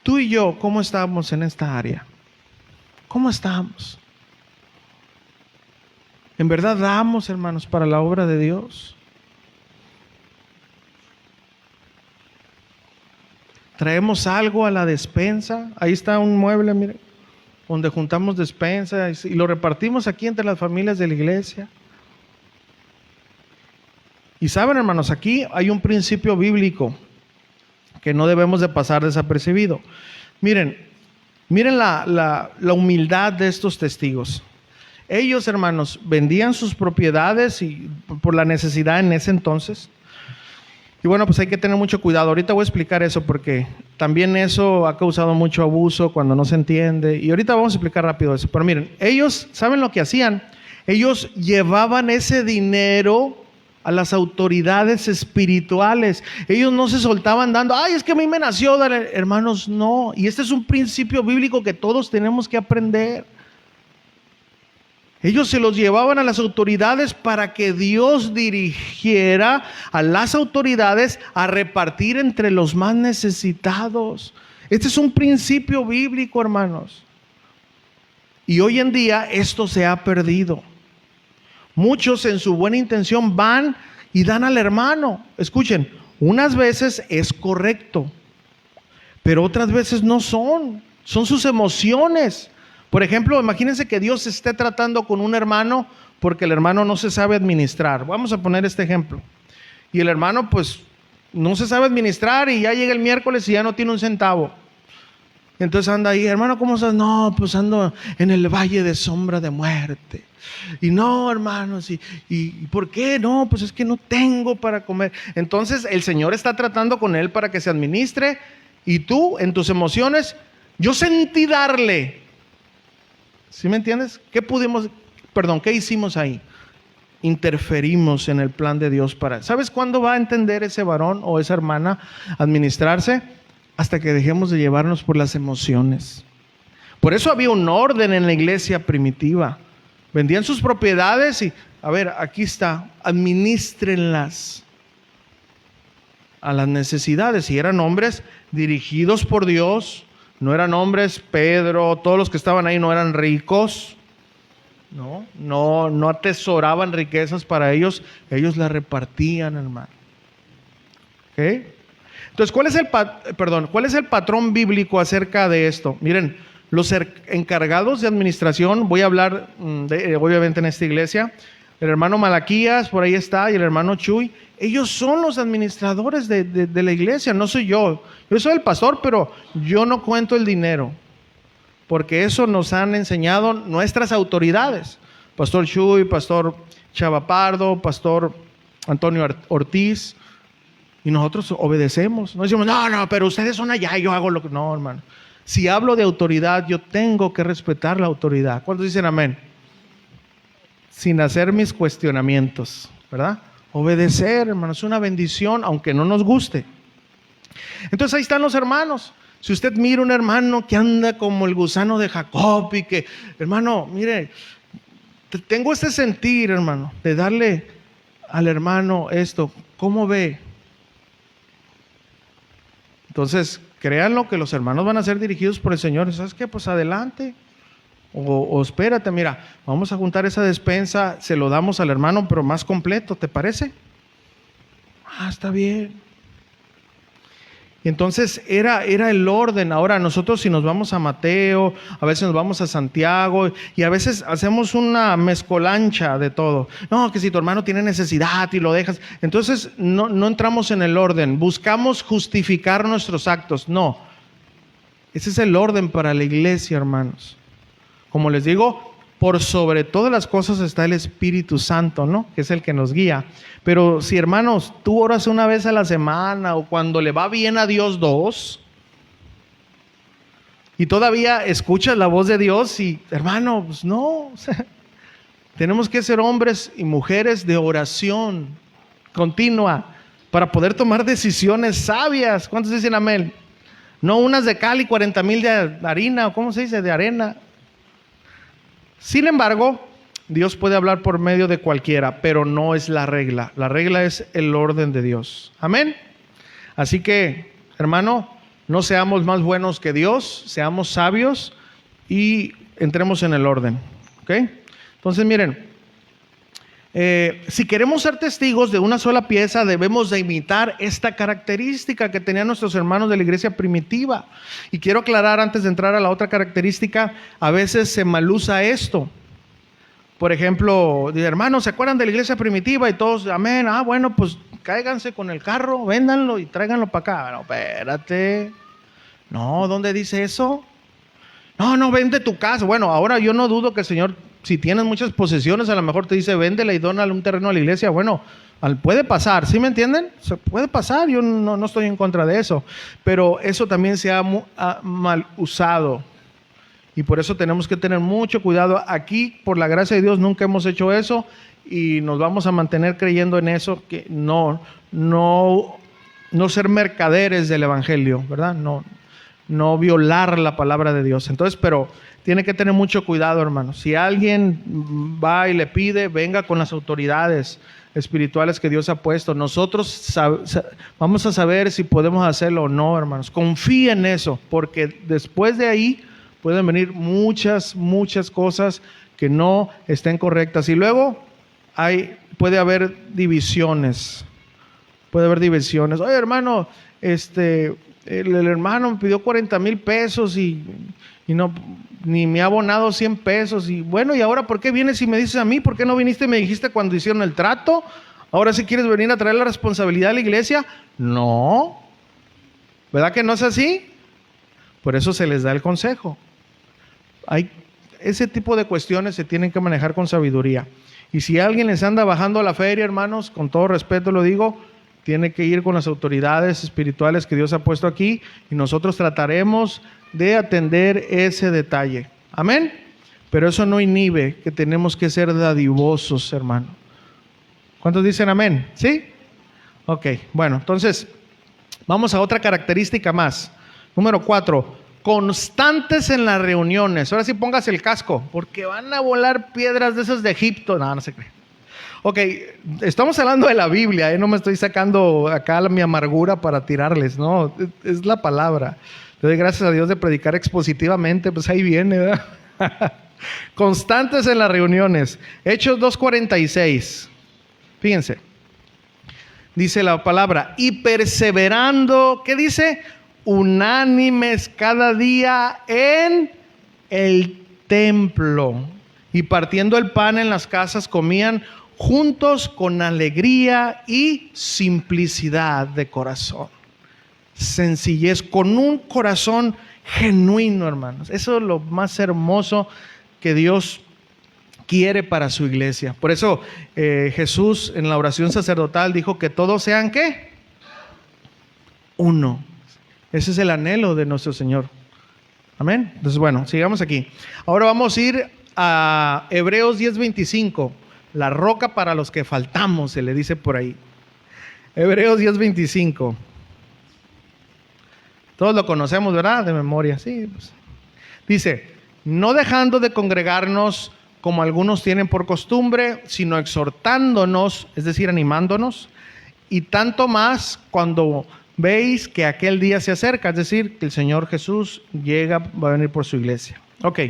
tú y yo, ¿cómo estábamos en esta área? ¿Cómo estamos? ¿En verdad damos, hermanos, para la obra de Dios? Traemos algo a la despensa. Ahí está un mueble, mire, donde juntamos despensa y lo repartimos aquí entre las familias de la iglesia. Y saben, hermanos, aquí hay un principio bíblico que no debemos de pasar desapercibido. Miren la humildad de estos testigos. Ellos, hermanos, vendían sus propiedades y por la necesidad en ese entonces. Y bueno, pues hay que tener mucho cuidado. Ahorita voy a explicar eso porque también eso ha causado mucho abuso cuando no se entiende. Y ahorita vamos a explicar rápido eso. Pero miren, ellos, ¿saben lo que hacían? Ellos llevaban ese dinero a las autoridades espirituales. Ellos no se soltaban dando, ay, es que a mí me nació dar. Hermanos, no. Y este es un principio bíblico que todos tenemos que aprender. Ellos se los llevaban a las autoridades para que Dios dirigiera a las autoridades a repartir entre los más necesitados. Este es un principio bíblico, hermanos. Y hoy en día esto se ha perdido. Muchos en su buena intención van y dan al hermano. Escuchen, unas veces es correcto, pero otras veces no son. Son sus emociones. Por ejemplo, imagínense que Dios esté tratando con un hermano porque el hermano no se sabe administrar. Vamos a poner este ejemplo. Y el hermano pues no se sabe administrar y ya llega el miércoles y ya no tiene un centavo. Entonces anda ahí, hermano, ¿cómo estás? No, pues ando en el valle de sombra de muerte. Y no, hermanos, ¿y por qué? No, pues es que no tengo para comer. Entonces el Señor está tratando con él para que se administre y tú en tus emociones, yo sentí darle. ¿Sí me entiendes? ¿Qué hicimos ahí? Interferimos en el plan de Dios para... ¿Sabes cuándo va a entender ese varón o esa hermana administrarse? Hasta que dejemos de llevarnos por las emociones. Por eso había un orden en la iglesia primitiva. Vendían sus propiedades y, a ver, aquí está, administrenlas a las necesidades. Y eran hombres dirigidos por Dios. No eran hombres, Pedro, todos los que estaban ahí no eran ricos, no atesoraban riquezas para ellos, ellos las repartían, hermano. ¿Ok? Entonces, ¿cuál es el patrón bíblico acerca de esto? Miren, los encargados de administración, voy a hablar obviamente en esta iglesia, el hermano Malaquías, por ahí está, y el hermano Chuy, ellos son los administradores de la iglesia, no soy yo. Yo soy el pastor, pero yo no cuento el dinero, porque eso nos han enseñado nuestras autoridades. Pastor Chuy, Pastor Chava Pardo, Pastor Antonio Ortiz, y nosotros obedecemos. No decimos, no, pero ustedes son allá y yo hago lo que... No, hermano. Si hablo de autoridad, yo tengo que respetar la autoridad. ¿Cuántos dicen amén? Sin hacer mis cuestionamientos, ¿verdad? Obedecer, hermanos, es una bendición, aunque no nos guste. Entonces ahí están los hermanos. Si usted mira un hermano que anda como el gusano de Jacob y que, hermano, mire, tengo este sentir, hermano, de darle al hermano esto. ¿Cómo ve? Entonces, créanlo que los hermanos van a ser dirigidos por el Señor. ¿Sabes qué? Pues adelante. O espérate, mira, vamos a juntar esa despensa, se lo damos al hermano, pero más completo, ¿te parece? Está bien. Y entonces era el orden. Ahora nosotros si nos vamos a Mateo, a veces nos vamos a Santiago y a veces hacemos una mezcolancha de todo. No, que si tu hermano tiene necesidad y lo dejas, entonces no entramos en el orden, buscamos justificar nuestros actos. No, ese es el orden para la iglesia, hermanos. Como les digo, por sobre todas las cosas está el Espíritu Santo, ¿no? Que es el que nos guía. Pero si, hermanos, tú oras una vez a la semana o cuando le va bien a Dios dos, y todavía escuchas la voz de Dios y, hermano, pues no. Tenemos que ser hombres y mujeres de oración continua para poder tomar decisiones sabias. ¿Cuántos dicen amén? No unas de cal y 40,000 de harina, o ¿cómo se dice? De arena. Sin embargo, Dios puede hablar por medio de cualquiera, pero no es la regla. La regla es el orden de Dios. Amén. Así que, hermano, no seamos más buenos que Dios, seamos sabios y entremos en el orden. ¿Ok? Entonces, miren, si queremos ser testigos de una sola pieza, debemos de imitar esta característica que tenían nuestros hermanos de la iglesia primitiva. Y quiero aclarar antes de entrar a la otra característica, a veces se malusa esto. Por ejemplo, hermanos, ¿se acuerdan de la iglesia primitiva? Y todos, amén, bueno, pues cáiganse con el carro, véndanlo y tráiganlo para acá. No, espérate. No, ¿dónde dice eso? No, vende tu casa. Bueno, ahora yo no dudo que el Señor, si tienes muchas posesiones, a lo mejor te dice, véndela y dónale un terreno a la iglesia. Bueno, puede pasar, ¿sí me entienden? Se puede pasar, yo no estoy en contra de eso. Pero eso también se ha mal usado. Y por eso tenemos que tener mucho cuidado. Aquí, por la gracia de Dios, nunca hemos hecho eso y nos vamos a mantener creyendo en eso, que no ser mercaderes del evangelio, ¿verdad? No violar la palabra de Dios. Entonces, pero tiene que tener mucho cuidado, hermanos. Si alguien va y le pide, venga con las autoridades espirituales que Dios ha puesto. Nosotros vamos a saber si podemos hacerlo o no, hermanos. Confía en eso, porque después de ahí pueden venir muchas cosas que no estén correctas. Y luego puede haber divisiones. Oye, hermano, el hermano me pidió 40,000 pesos y no, ni me ha abonado 100 pesos. Y bueno, ¿y ahora por qué vienes y me dices a mí? ¿Por qué no viniste y me dijiste cuando hicieron el trato? ¿Ahora sí quieres venir a traer la responsabilidad a la iglesia? No. ¿Verdad que no es así? Por eso se les da el consejo. Ese tipo de cuestiones se tienen que manejar con sabiduría. Y si alguien les anda bajando a la feria, hermanos, con todo respeto lo digo, tiene que ir con las autoridades espirituales que Dios ha puesto aquí y nosotros trataremos de atender ese detalle. Amén. Pero eso no inhibe que tenemos que ser dadivosos, hermano. ¿Cuántos dicen amén? ¿Sí? Ok, bueno, entonces vamos a otra característica más. Número 4. Constantes en las reuniones. Ahora sí póngase el casco, porque van a volar piedras de esas de Egipto. No se cree. Ok, estamos hablando de la Biblia, no me estoy sacando acá mi amargura para tirarles, no, es la palabra. Le doy gracias a Dios de predicar expositivamente, pues ahí viene, ¿verdad? Constantes en las reuniones. Hechos 2:46. Fíjense. Dice la palabra, y perseverando, ¿qué dice? Unánimes cada día en el templo. Y partiendo el pan en las casas comían juntos con alegría y simplicidad de corazón. Sencillez, con un corazón genuino, hermanos. Eso es lo más hermoso que Dios quiere para su iglesia. Por eso Jesús en la oración sacerdotal dijo que todos sean ¿qué? Uno. Ese es el anhelo de nuestro Señor. Amén. Entonces, bueno, sigamos aquí. Ahora vamos a ir a Hebreos 10:25. La roca para los que faltamos, se le dice por ahí. Hebreos 10:25. Todos lo conocemos, ¿verdad? De memoria, sí. Pues. Dice, no dejando de congregarnos como algunos tienen por costumbre, sino exhortándonos, es decir, animándonos, y tanto más cuando veis que aquel día se acerca, es decir, que el Señor Jesús va a venir por su iglesia. Ok,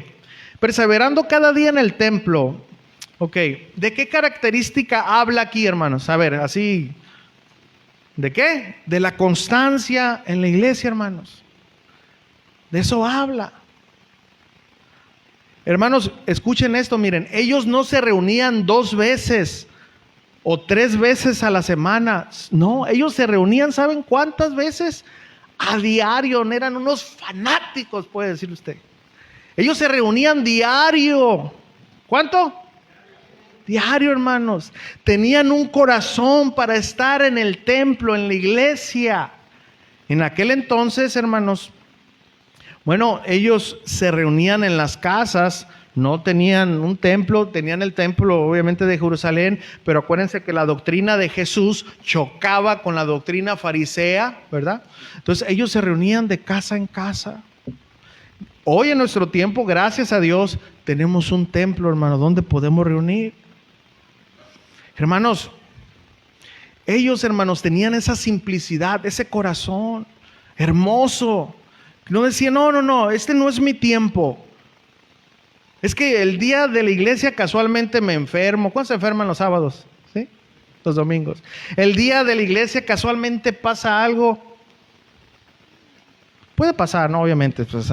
perseverando cada día en el templo. Ok, ¿de qué característica habla aquí, hermanos? A ver, así, ¿de qué? De la constancia en la iglesia, hermanos. De eso habla. Hermanos, escuchen esto, miren, ellos no se reunían 2 veces o 3 veces a la semana. No, ellos se reunían, ¿saben cuántas veces? A diario, eran unos fanáticos, puede decir usted. Ellos se reunían diario. ¿Cuánto? Diario, hermanos. Tenían un corazón para estar en el templo, en la iglesia. En aquel entonces, hermanos, bueno, ellos se reunían en las casas, no tenían un templo, tenían el templo obviamente de Jerusalén, pero acuérdense que la doctrina de Jesús chocaba con la doctrina farisea, ¿verdad? Entonces ellos se reunían de casa en casa. Hoy en nuestro tiempo, gracias a Dios, tenemos un templo, hermano, donde podemos reunir. Hermanos, ellos, hermanos, tenían esa simplicidad, ese corazón hermoso. No decían, no, este no es mi tiempo. Es que el día de la iglesia casualmente me enfermo. ¿Cuándo se enferman los sábados? ¿Sí? Los domingos. El día de la iglesia casualmente pasa algo. Puede pasar, ¿no? Obviamente, pues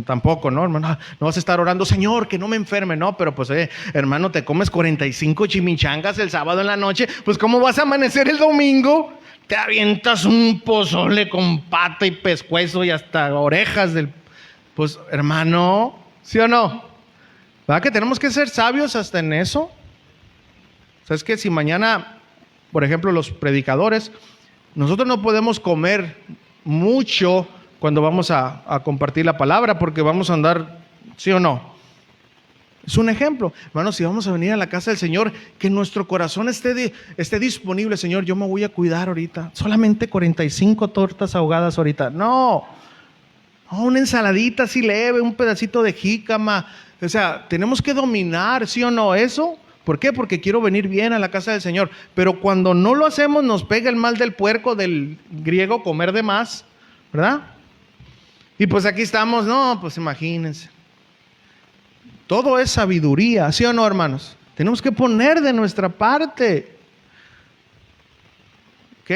tampoco, ¿no, hermano? No vas a estar orando, Señor, que no me enferme, ¿no? Pero pues, hermano, te comes 45 chimichangas el sábado en la noche, pues ¿cómo vas a amanecer el domingo? Te avientas un pozole con pata y pescuezo y hasta orejas del... Pues, hermano, ¿sí o no? ¿Verdad que tenemos que ser sabios hasta en eso? ¿Sabes qué? Si mañana, por ejemplo, los predicadores, nosotros no podemos comer mucho cuando vamos a compartir la palabra, porque vamos a andar, ¿sí o no? Es un ejemplo. Hermanos, si vamos a venir a la casa del Señor, que nuestro corazón esté disponible. Señor, yo me voy a cuidar ahorita. Solamente 45 tortas ahogadas ahorita. No, una ensaladita así leve, un pedacito de jícama. O sea, tenemos que dominar, ¿sí o no? Eso. ¿Por qué? Porque quiero venir bien a la casa del Señor. Pero cuando no lo hacemos, nos pega el mal del puerco, del griego, comer de más, ¿verdad? Y pues aquí estamos, no, pues imagínense. Todo es sabiduría, ¿sí o no, hermanos? Tenemos que poner de nuestra parte. ¿Ok?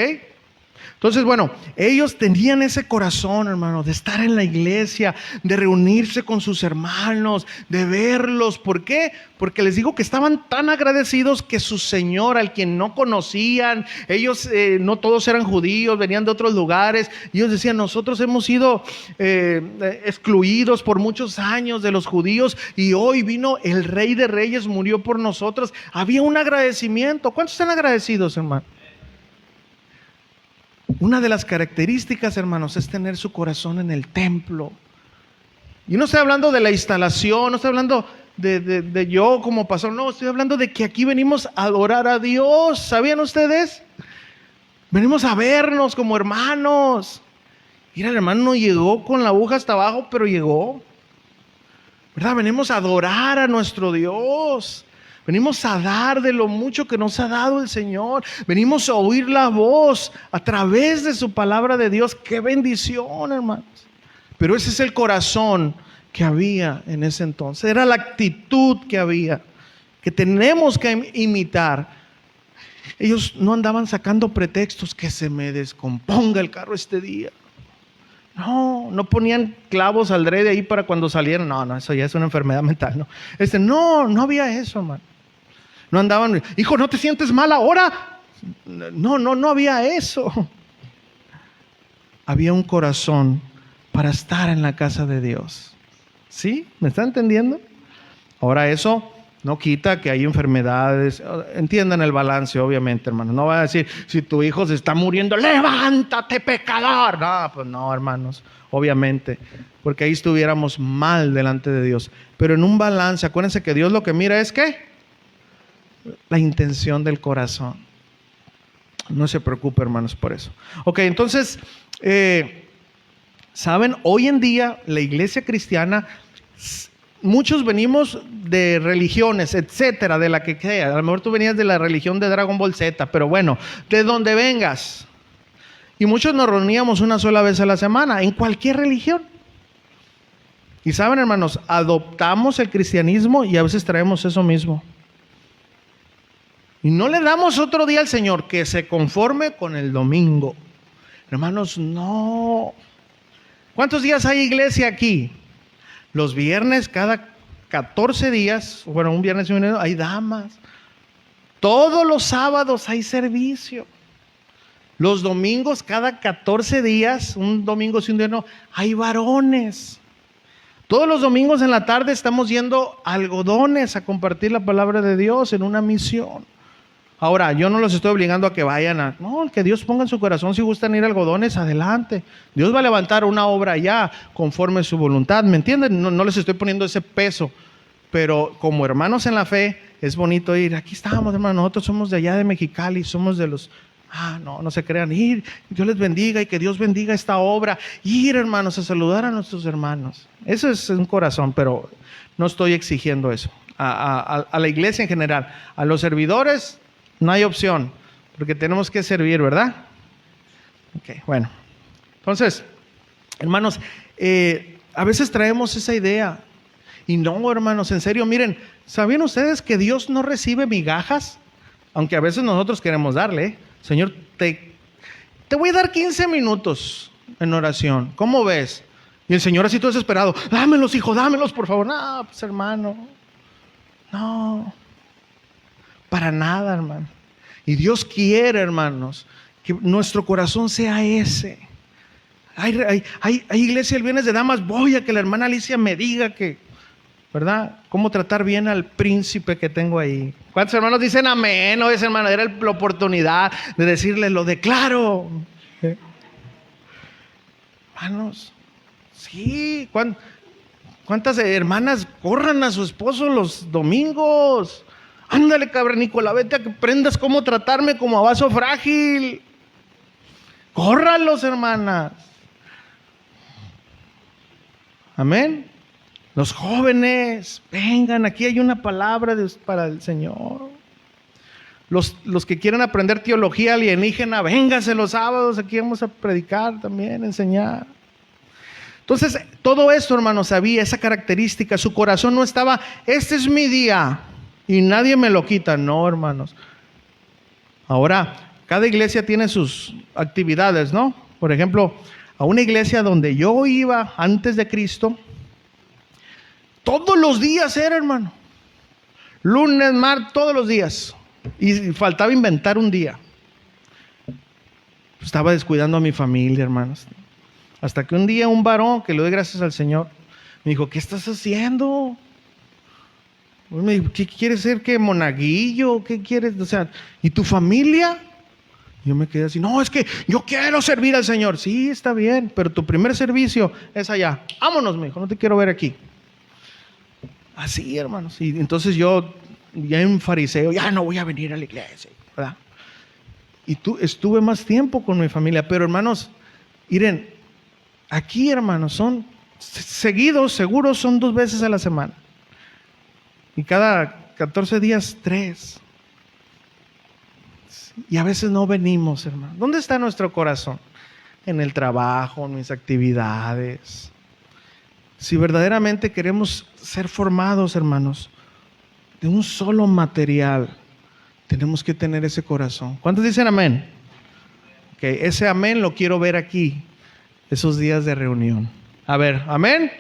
Entonces, bueno, ellos tenían ese corazón, hermano, de estar en la iglesia, de reunirse con sus hermanos, de verlos. ¿Por qué? Porque les digo que estaban tan agradecidos que su Señor, al quien no conocían, ellos no todos eran judíos, venían de otros lugares, y ellos decían, nosotros hemos sido excluidos por muchos años de los judíos, y hoy vino el Rey de Reyes, murió por nosotros. Había un agradecimiento. ¿Cuántos están agradecidos, hermano? Una de las características, hermanos, es tener su corazón en el templo. Y no estoy hablando de la instalación, no estoy hablando de yo como pastor, no, estoy hablando de que aquí venimos a adorar a Dios. ¿Sabían ustedes? Venimos a vernos como hermanos. Mira, el hermano no llegó con la aguja hasta abajo, pero llegó, ¿verdad? Venimos a adorar a nuestro Dios. Venimos a dar de lo mucho que nos ha dado el Señor. Venimos a oír la voz a través de su palabra de Dios. ¡Qué bendición, hermanos! Pero ese es el corazón que había en ese entonces. Era la actitud que había, que tenemos que imitar. Ellos no andaban sacando pretextos, que se me descomponga el carro este día. No ponían clavos al drede ahí para cuando salieran. No, eso ya es una enfermedad mental. No había eso, hermano. No andaban, hijo, ¿no te sientes mal ahora? No había eso. Había un corazón para estar en la casa de Dios. ¿Sí? ¿Me está entendiendo? Ahora eso no quita que hay enfermedades. Entiendan el balance, obviamente, hermano. No va a decir, si tu hijo se está muriendo, levántate, pecador. No, pues no, hermanos, obviamente, porque ahí estuviéramos mal delante de Dios. Pero en un balance, acuérdense que Dios lo que mira es ¿qué? La intención del corazón. No se preocupe, hermanos, por eso. Ok, entonces, ¿saben? Hoy en día la iglesia cristiana, muchos venimos de religiones, etcétera, de la que sea. A lo mejor tú venías de la religión de Dragon Ball Z, pero bueno, de donde vengas. Y muchos nos reuníamos una sola vez a la semana, en cualquier religión. Y saben, hermanos, adoptamos el cristianismo y a veces traemos eso mismo. Y no le damos otro día al Señor que se conforme con el domingo. Hermanos, no. ¿Cuántos días hay iglesia aquí? Los viernes, cada 14 días, bueno, un viernes y un viernes, hay damas. Todos los sábados hay servicio. Los domingos, cada 14 días, un domingo sí, un día no, hay varones. Todos los domingos en la tarde estamos yendo a Algodones a compartir la palabra de Dios en una misión. Ahora, yo no los estoy obligando a que vayan no, que Dios ponga en su corazón, si gustan ir a Algodones, adelante. Dios va a levantar una obra allá conforme a su voluntad, ¿me entienden? No les estoy poniendo ese peso. pero como hermanos en la fe, es bonito ir. Aquí estamos, hermano, nosotros somos de allá de Mexicali, somos de los... no se crean, ir, Dios les bendiga y que Dios bendiga esta obra. Ir, hermanos, a saludar a nuestros hermanos. Eso es un corazón, pero no estoy exigiendo eso. A la iglesia en general, a los servidores, no hay opción, porque tenemos que servir, ¿verdad? Ok, bueno. Entonces, hermanos, a veces traemos esa idea. Y no, hermanos, en serio, miren, ¿sabían ustedes que Dios no recibe migajas? Aunque a veces nosotros queremos darle. Señor, te voy a dar 15 minutos en oración. ¿Cómo ves? Y el Señor así todo desesperado. Dámelos, hijo, dámelos, por favor. No, pues hermano. No. Para nada, hermano. Y Dios quiere, hermanos, que nuestro corazón sea ese. Hay iglesia el viernes de damas. Voy a que la hermana Alicia me diga que, ¿verdad? Cómo tratar bien al príncipe que tengo ahí. ¿Cuántos hermanos dicen amén? Oye, hermano, era la oportunidad de decirle, lo declaro. Hermanos, sí. ¿Cuántas hermanas corran a su esposo los domingos? Ándale, cavernícola, vete a que aprendas cómo tratarme como a vaso frágil. Córralos, hermanas. Amén. Los jóvenes, vengan, aquí hay una palabra para el Señor. Los que quieren aprender teología alienígena, vénganse los sábados, aquí vamos a predicar también, enseñar. Entonces, todo esto, hermanos, había esa característica. Su corazón no estaba, este es mi día y nadie me lo quita. No, hermanos. Ahora, cada iglesia tiene sus actividades, ¿no? Por ejemplo, a una iglesia donde yo iba antes de Cristo, todos los días era, hermano. Lunes, martes, todos los días. Y faltaba inventar un día. Estaba descuidando a mi familia, hermanos. Hasta que un día un varón, que le doy gracias al Señor, me dijo, ¿qué estás haciendo? Me dijo, ¿qué quieres ser? ¿Qué monaguillo? ¿Qué quieres? O sea, ¿y tu familia? Yo me quedé así, no, es que yo quiero servir al Señor. Sí, está bien, pero tu primer servicio es allá. Vámonos, me dijo, no te quiero ver aquí. Así, hermanos. Y entonces yo, ya en fariseo, ya no voy a venir a la iglesia, ¿verdad? Y estuve más tiempo con mi familia. Pero, hermanos, miren, aquí, hermanos, son seguidos, seguros, son 2 veces a la semana. Y cada 14 días, 3. Y a veces no venimos, hermano. ¿Dónde está nuestro corazón? En el trabajo, en mis actividades. Si verdaderamente queremos ser formados, hermanos, de un solo material, tenemos que tener ese corazón. ¿Cuántos dicen amén? Okay, ese amén lo quiero ver aquí, esos días de reunión. A ver, ¿amén?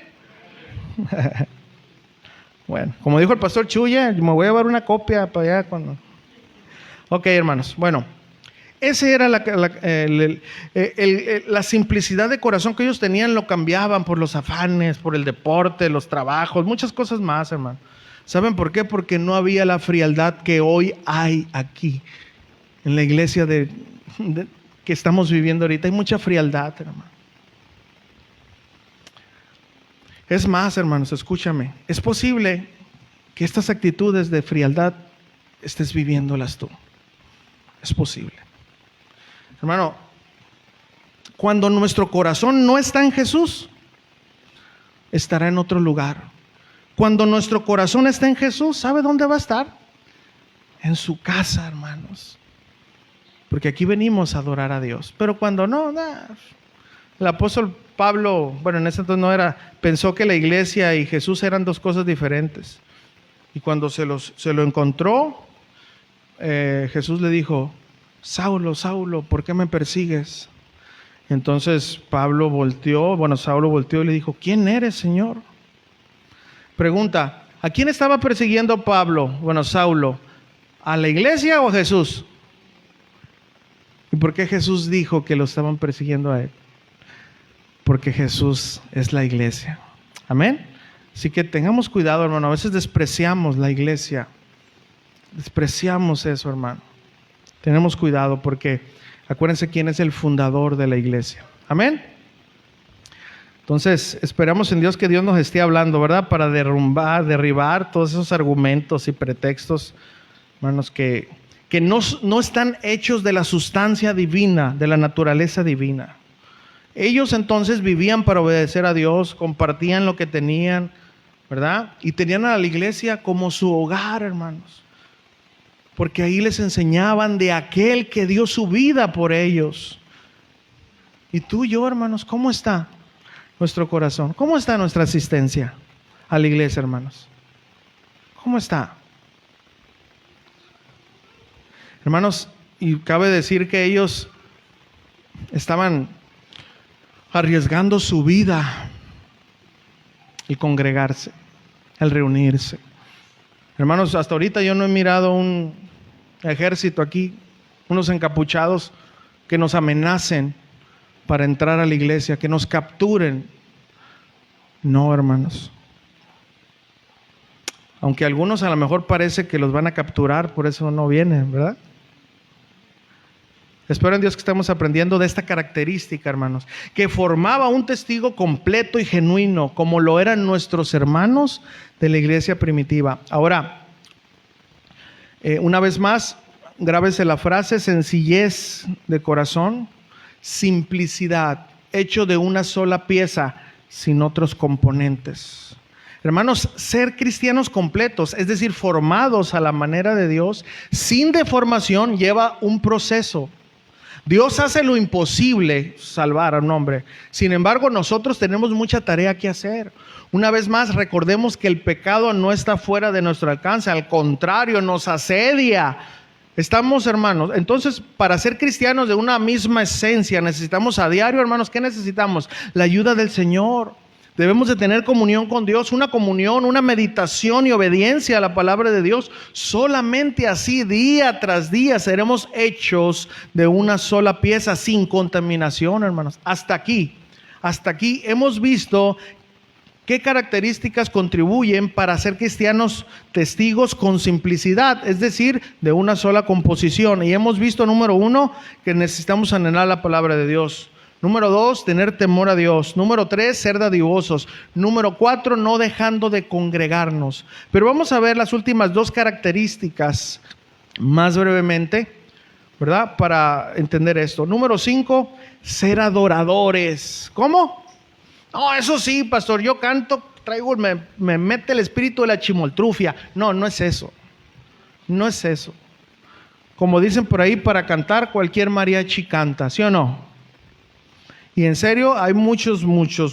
Bueno, como dijo el pastor Chuya, me voy a llevar una copia para allá cuando... Ok, hermanos, bueno, esa era la simplicidad de corazón que ellos tenían, lo cambiaban por los afanes, por el deporte, los trabajos, muchas cosas más, hermano. ¿Saben por qué? Porque no había la frialdad que hoy hay aquí, en la iglesia que estamos viviendo ahorita. Hay mucha frialdad, hermano. Es más, hermanos, escúchame, es posible que estas actitudes de frialdad estés viviéndolas tú. Es posible. Hermano, cuando nuestro corazón no está en Jesús, estará en otro lugar. Cuando nuestro corazón está en Jesús, ¿sabe dónde va a estar? En su casa, hermanos. Porque aquí venimos a adorar a Dios. Pero cuando no, el apóstol Pablo, bueno, en ese entonces no era, pensó que la iglesia y Jesús eran 2 cosas diferentes. Y cuando se lo encontró, Jesús le dijo, Saulo, Saulo, ¿por qué me persigues? Entonces Saulo volteó y le dijo, ¿quién eres, Señor? Pregunta, ¿a quién estaba persiguiendo Pablo? Bueno, Saulo, ¿a la iglesia o a Jesús? ¿Y por qué Jesús dijo que lo estaban persiguiendo a él? Porque Jesús es la iglesia. Amén. Así que tengamos cuidado, hermano. A veces despreciamos la iglesia. Despreciamos eso, hermano. Tenemos cuidado porque acuérdense quién es el fundador de la iglesia. Amén. Entonces, esperamos en Dios que Dios nos esté hablando, ¿verdad? Para derribar todos esos argumentos y pretextos, hermanos, que no están hechos de la sustancia divina, de la naturaleza divina. Ellos entonces vivían para obedecer a Dios, compartían lo que tenían, ¿verdad? Y tenían a la iglesia como su hogar, hermanos. Porque ahí les enseñaban de aquel que dio su vida por ellos. Y tú y yo, hermanos, ¿cómo está nuestro corazón? ¿Cómo está nuestra asistencia a la iglesia, hermanos? ¿Cómo está? Hermanos, y cabe decir que ellos estaban arriesgando su vida el congregarse, el reunirse. Hermanos, hasta ahorita yo no he mirado un ejército aquí, unos encapuchados que nos amenacen para entrar a la iglesia, que nos capturen. No, hermanos. Aunque algunos a lo mejor parece que los van a capturar, por eso no vienen, ¿verdad? Espero en Dios que estemos aprendiendo de esta característica, hermanos, que formaba un testigo completo y genuino, como lo eran nuestros hermanos de la iglesia primitiva. Ahora, una vez más, grábese la frase: sencillez de corazón, simplicidad, hecho de una sola pieza, sin otros componentes. Hermanos, ser cristianos completos, es decir, formados a la manera de Dios, sin deformación, lleva un proceso. Dios hace lo imposible, salvar a un hombre. Sin embargo, nosotros tenemos mucha tarea que hacer. Una vez más, recordemos que el pecado no está fuera de nuestro alcance, al contrario, nos asedia. Estamos, hermanos, entonces, para ser cristianos de una misma esencia, necesitamos a diario, hermanos, ¿qué necesitamos? La ayuda del Señor. Debemos de tener comunión con Dios, una comunión, una meditación y obediencia a la palabra de Dios. Solamente así, día tras día, seremos hechos de una sola pieza, sin contaminación, hermanos. Hasta aquí hemos visto qué características contribuyen para ser cristianos testigos con simplicidad, es decir, de una sola composición. Y hemos visto, número 1, que necesitamos anhelar la palabra de Dios. Número 2, tener temor a Dios. Número 3, ser dadivosos. Número 4, no dejando de congregarnos. Pero vamos a ver las últimas 2 características más brevemente, ¿verdad? Para entender esto. Número 5, ser adoradores. ¿Cómo? No, eso sí, pastor, yo canto, me mete el espíritu de la chimoltrufia. No, no es eso. No es eso. Como dicen por ahí, para cantar cualquier mariachi canta, ¿sí o no? Y en serio, hay muchos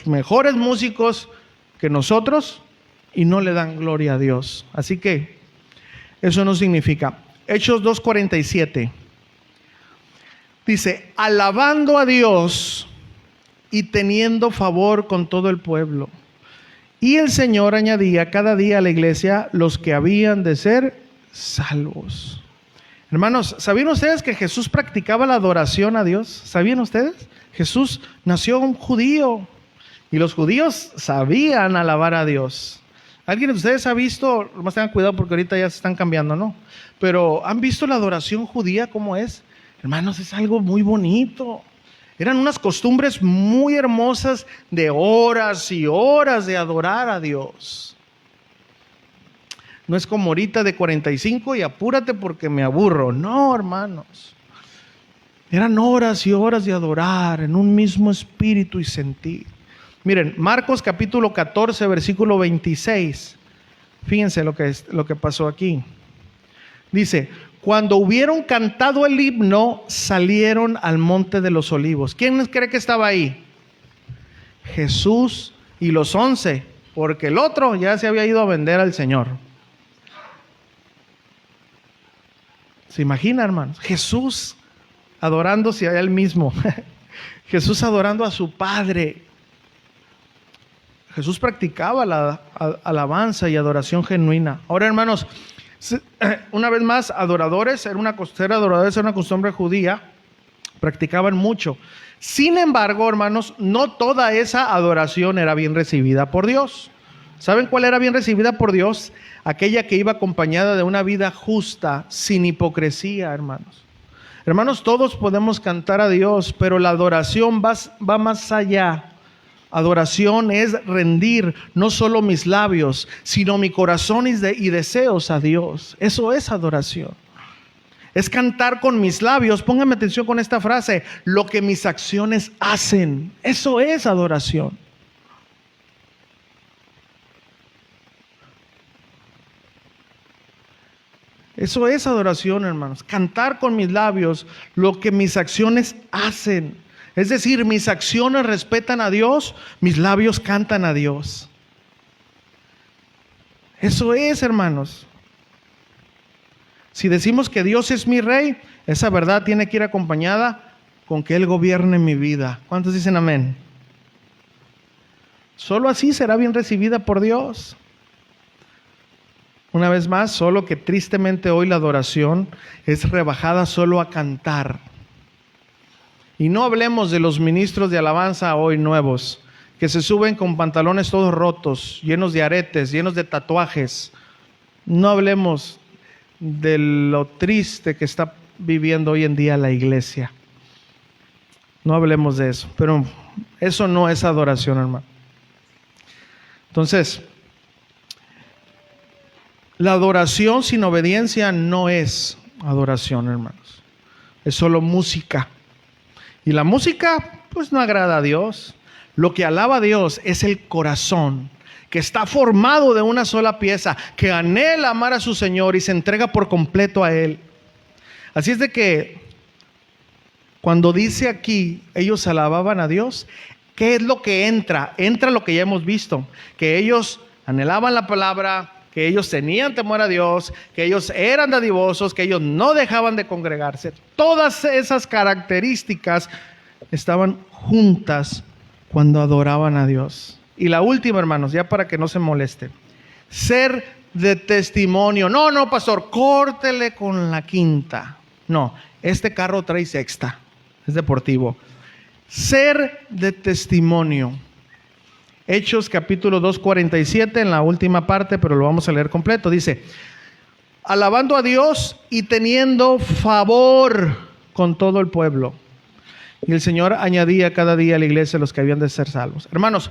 mejores músicos que nosotros y no le dan gloria a Dios. Así que eso no significa. Hechos 2:47 dice: alabando a Dios y teniendo favor con todo el pueblo. Y el Señor añadía cada día a la iglesia los que habían de ser salvos. Hermanos, ¿sabían ustedes que Jesús practicaba la adoración a Dios? ¿Sabían ustedes? Jesús nació un judío y los judíos sabían alabar a Dios. ¿Alguien de ustedes ha visto? Más tengan cuidado porque ahorita ya se están cambiando, ¿no? Pero ¿han visto la adoración judía cómo es? Hermanos, es algo muy bonito. Eran unas costumbres muy hermosas de horas y horas de adorar a Dios. No es como ahorita de 45 y apúrate porque me aburro. No, hermanos. Eran horas y horas de adorar en un mismo espíritu y sentir. Miren, Marcos capítulo 14, versículo 26. Fíjense lo que pasó aquí. Dice: cuando hubieron cantado el himno, salieron al monte de los olivos. ¿Quién cree que estaba ahí? Jesús y los 11, porque el otro ya se había ido a vender al Señor. ¿Se imagina, hermanos? Jesús adorándose a Él mismo. Jesús adorando a su Padre. Jesús practicaba la alabanza y adoración genuina. Ahora, hermanos, una vez más, ser adoradores era una costumbre judía. Practicaban mucho. Sin embargo, hermanos, no toda esa adoración era bien recibida por Dios. ¿Saben cuál era bien recibida por Dios? Aquella que iba acompañada de una vida justa, sin hipocresía, hermanos. Hermanos, todos podemos cantar a Dios, pero la adoración va más allá Adoración es rendir no solo mis labios, sino mi corazón y deseos a Dios. Eso es adoración. Es cantar con mis labios, póngame atención con esta frase, lo que mis acciones hacen. Eso es adoración. Eso es adoración, hermanos. Cantar con mis labios lo que mis acciones hacen. Es decir, mis acciones respetan a Dios, mis labios cantan a Dios. Eso es, hermanos. Si decimos que Dios es mi rey, esa verdad tiene que ir acompañada con que Él gobierne mi vida. ¿Cuántos dicen amén? Solo así será bien recibida por Dios. Una vez más, solo que tristemente hoy la adoración es rebajada solo a cantar. Y no hablemos de los ministros de alabanza hoy nuevos, que se suben con pantalones todos rotos, llenos de aretes, llenos de tatuajes. No hablemos de lo triste que está viviendo hoy en día la iglesia. No hablemos de eso, pero eso no es adoración, hermano. Entonces, la adoración sin obediencia no es adoración, hermanos. Es solo música. Y la música, pues no agrada a Dios. Lo que alaba a Dios es el corazón, que está formado de una sola pieza, que anhela amar a su Señor y se entrega por completo a Él. Así es de que cuando dice aquí, ellos alababan a Dios, ¿qué es lo que entra? Entra lo que ya hemos visto, que ellos anhelaban la palabra, que ellos tenían temor a Dios, que ellos eran dadivosos, que ellos no dejaban de congregarse. Todas esas características estaban juntas cuando adoraban a Dios. Y la última, hermanos, ya para que no se moleste, ser de testimonio. No, pastor, córtele con la quinta. No, este carro trae sexta, es deportivo. Ser de testimonio. Hechos capítulo 2:47, en la última parte, pero lo vamos a leer completo. Dice, alabando a Dios y teniendo favor con todo el pueblo. Y el Señor añadía cada día a la iglesia los que habían de ser salvos. Hermanos,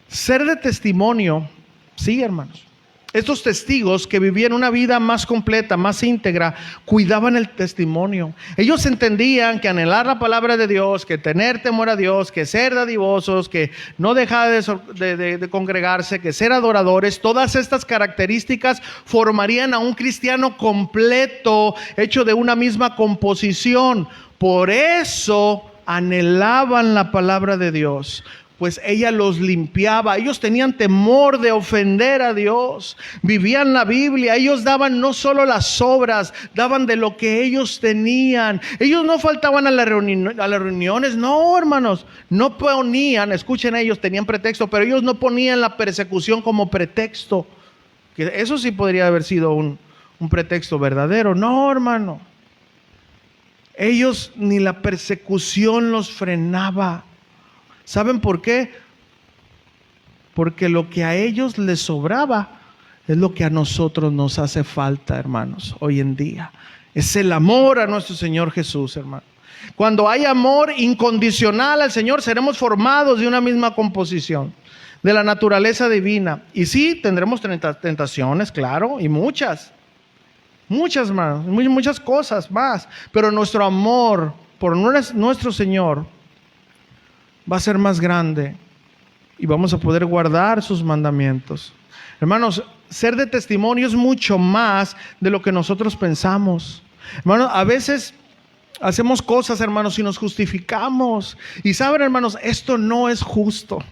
ser de testimonio, sí, hermanos. Estos testigos que vivían una vida más completa, más íntegra, cuidaban el testimonio. Ellos entendían que anhelar la palabra de Dios, que tener temor a Dios, que ser dadivosos, que no dejar de congregarse, que ser adoradores, todas estas características formarían a un cristiano completo, hecho de una misma composición. Por eso anhelaban la palabra de Dios, pues ella los limpiaba. Ellos tenían temor de ofender a Dios, vivían la Biblia, ellos daban no solo las obras, daban de lo que ellos tenían. Ellos no faltaban a las reuniones, no, hermanos, no ponían, escuchen, ellos tenían pretexto, pero ellos no ponían la persecución como pretexto, que eso sí podría haber sido un pretexto verdadero. No, hermano, ellos ni la persecución los frenaba. ¿Saben por qué? Porque lo que a ellos les sobraba es lo que a nosotros nos hace falta, hermanos, hoy en día. Es el amor a nuestro Señor Jesús, hermano. Cuando hay amor incondicional al Señor, seremos formados de una misma composición, de la naturaleza divina. Y sí, tendremos tentaciones, claro, y muchas más, muchas cosas más. Pero nuestro amor por nuestro Señor va a ser más grande y vamos a poder guardar sus mandamientos. Hermanos, ser de testimonio es mucho más de lo que nosotros pensamos. Hermanos, a veces hacemos cosas, hermanos, y nos justificamos. Y saben, hermanos, esto no es justo.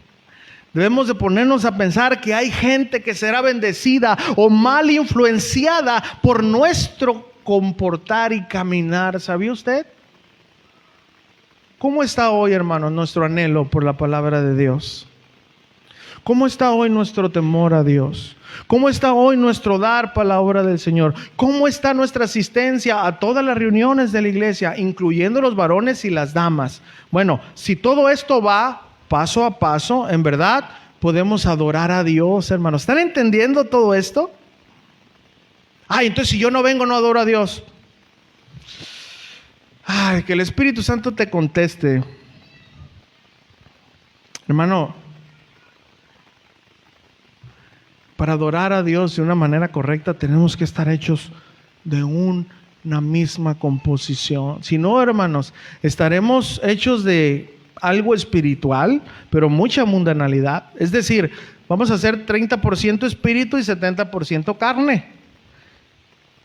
Debemos de ponernos a pensar que hay gente que será bendecida o mal influenciada por nuestro comportar y caminar. ¿Sabía usted? ¿Cómo está hoy, hermano, nuestro anhelo por la palabra de Dios? ¿Cómo está hoy nuestro temor a Dios? ¿Cómo está hoy nuestro dar para la obra del Señor? ¿Cómo está nuestra asistencia a todas las reuniones de la iglesia, incluyendo los varones y las damas? Bueno, si todo esto va paso a paso, en verdad podemos adorar a Dios, hermanos. ¿Están entendiendo todo esto? Entonces si yo no vengo, no adoro a Dios. Que el Espíritu Santo te conteste. Hermano, Para adorar a Dios de una manera correcta tenemos que estar hechos de una misma composición. Si no, hermanos, estaremos hechos de algo espiritual, pero mucha mundanalidad. Es decir, vamos a hacer 30% espíritu y 70% carne.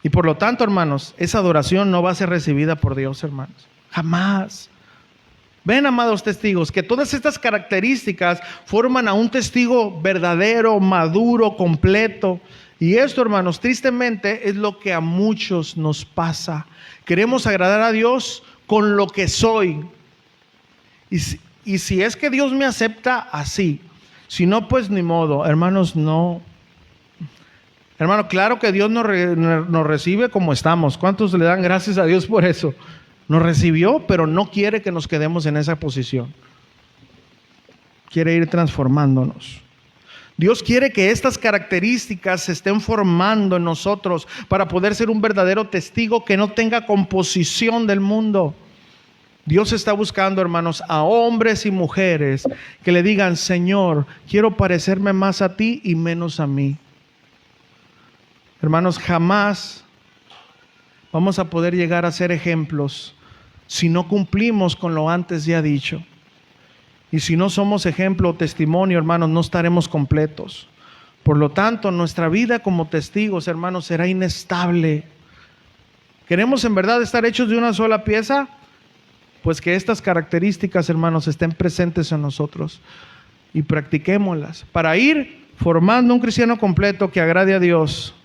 Y por lo tanto, hermanos, esa adoración no va a ser recibida por Dios, hermanos. Jamás. Ven, amados testigos, que todas estas características forman a un testigo verdadero, maduro, completo. Y esto, hermanos, tristemente es lo que a muchos nos pasa. Queremos agradar a Dios con lo que soy. Y si es que Dios me acepta así, si no, pues ni modo. Hermanos, no. Hermano, claro que Dios nos recibe como estamos. ¿Cuántos le dan gracias a Dios por eso? Nos recibió, pero no quiere que nos quedemos en esa posición. Quiere ir transformándonos. Dios quiere que estas características se estén formando en nosotros para poder ser un verdadero testigo que no tenga composición del mundo. Dios está buscando, hermanos, a hombres y mujeres que le digan: Señor, quiero parecerme más a ti y menos a mí. Hermanos, jamás vamos a poder llegar a ser ejemplos si no cumplimos con lo antes ya dicho. Y si no somos ejemplo o testimonio, hermanos, no estaremos completos. Por lo tanto, nuestra vida como testigos, hermanos, será inestable. ¿Queremos en verdad estar hechos de una sola pieza? Pues que estas características, hermanos, estén presentes en nosotros y practiquémoslas para ir formando un cristiano completo que agrade a Dios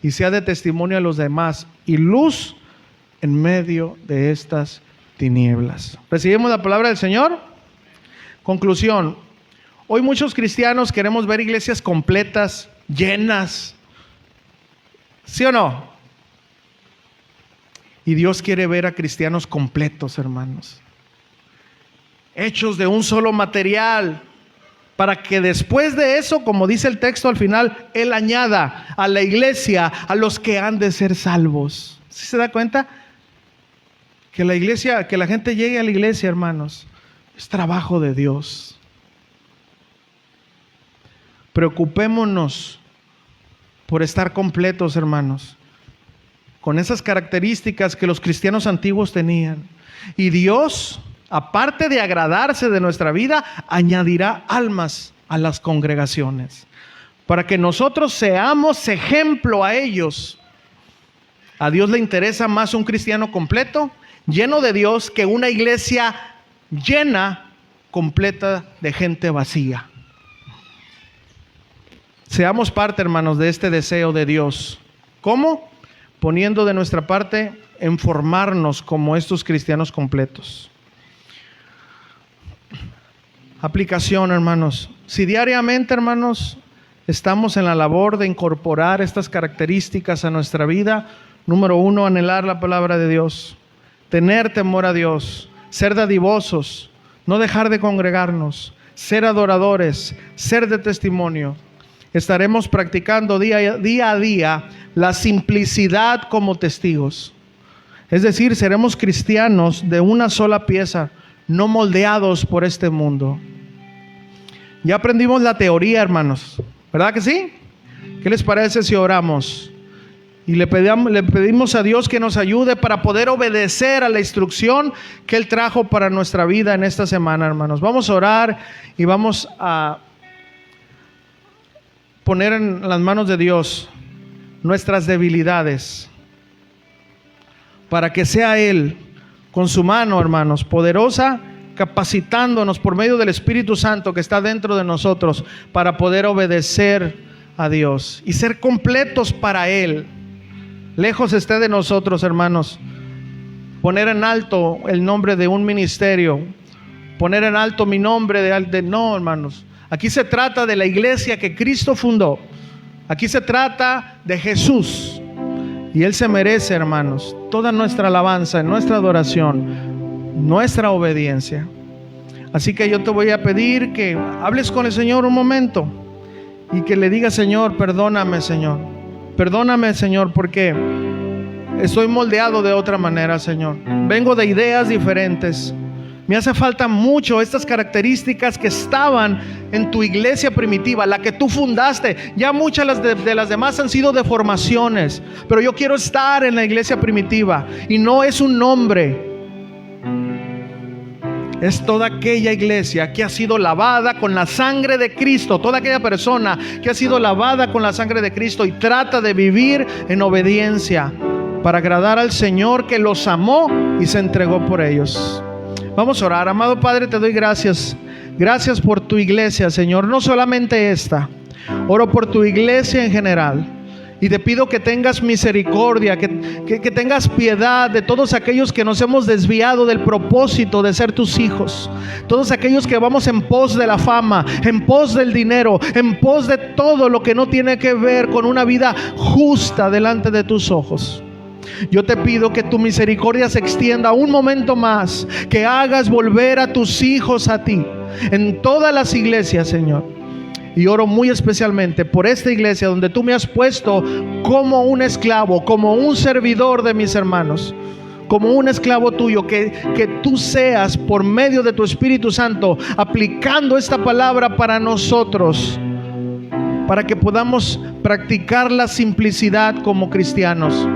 y sea de testimonio a los demás y luz en medio de estas tinieblas. ¿Recibimos la palabra del Señor? Conclusión. Hoy muchos cristianos queremos ver iglesias completas, llenas. ¿Sí o no? Y Dios quiere ver a cristianos completos, hermanos. Hechos de un solo material. Para que después de eso, como dice el texto al final, Él añada a la iglesia a los que han de ser salvos. ¿Sí se da cuenta? Que la iglesia, que la gente llegue a la iglesia, hermanos, es trabajo de Dios. Preocupémonos por estar completos, hermanos, con esas características que los cristianos antiguos tenían. Y Dios, aparte de agradarse de nuestra vida, añadirá almas a las congregaciones para que nosotros seamos ejemplo a ellos. A Dios le interesa más un cristiano completo, lleno de Dios, que una iglesia llena, completa de gente vacía. Seamos parte, hermanos, de este deseo de Dios. ¿Cómo? Poniendo de nuestra parte en formarnos como estos cristianos completos. Aplicación, hermanos. Si diariamente, hermanos, estamos en la labor de incorporar estas características a nuestra vida, número 1, anhelar la palabra de Dios, tener temor a Dios, ser dadivosos, no dejar de congregarnos, ser adoradores, ser de testimonio. Estaremos practicando día a día la simplicidad como testigos. Es decir, seremos cristianos de una sola pieza, no moldeados por este mundo. Ya aprendimos la teoría, hermanos, ¿verdad que sí? ¿Qué les parece si oramos? Y le pedimos a Dios que nos ayude para poder obedecer a la instrucción que Él trajo para nuestra vida en esta semana, hermanos. Vamos a orar y vamos a poner en las manos de Dios nuestras debilidades, para que sea Él, con su mano, hermanos, poderosa, capacitándonos por medio del Espíritu Santo que está dentro de nosotros, para poder obedecer a Dios y ser completos para Él. Lejos esté de nosotros, hermanos, poner en alto el nombre de un ministerio, poner en alto mi nombre no, hermanos. Aquí se trata de la iglesia que Cristo fundó. Aquí se trata de Jesús. Y Él se merece, hermanos, toda nuestra alabanza, nuestra adoración, nuestra obediencia. Así que yo te voy a pedir que hables con el Señor un momento y que le digas: Señor, perdóname, Señor. Perdóname, Señor, porque estoy moldeado de otra manera, Señor. Vengo de ideas diferentes. Me hace falta mucho estas características que estaban en tu iglesia primitiva, la que tú fundaste. Ya muchas de las demás han sido deformaciones, pero yo quiero estar en la iglesia primitiva. Y no es un nombre, es toda aquella iglesia que ha sido lavada con la sangre de Cristo. Toda aquella persona que ha sido lavada con la sangre de Cristo y trata de vivir en obediencia para agradar al Señor, que los amó y se entregó por ellos. Vamos a orar. Amado Padre, te doy gracias. Gracias por tu iglesia, Señor. No solamente esta. Oro por tu iglesia en general. Y te pido que tengas misericordia, que tengas piedad de todos aquellos que nos hemos desviado del propósito de ser tus hijos. Todos aquellos que vamos en pos de la fama, en pos del dinero, en pos de todo lo que no tiene que ver con una vida justa delante de tus ojos. Yo te pido que tu misericordia se extienda un momento más, que hagas volver a tus hijos a ti, en todas las iglesias, Señor. Y oro muy especialmente por esta iglesia donde tú me has puesto como un esclavo, como un servidor de mis hermanos, como un esclavo tuyo, que tú seas por medio de tu Espíritu Santo aplicando esta palabra para nosotros, para que podamos practicar la simplicidad como cristianos,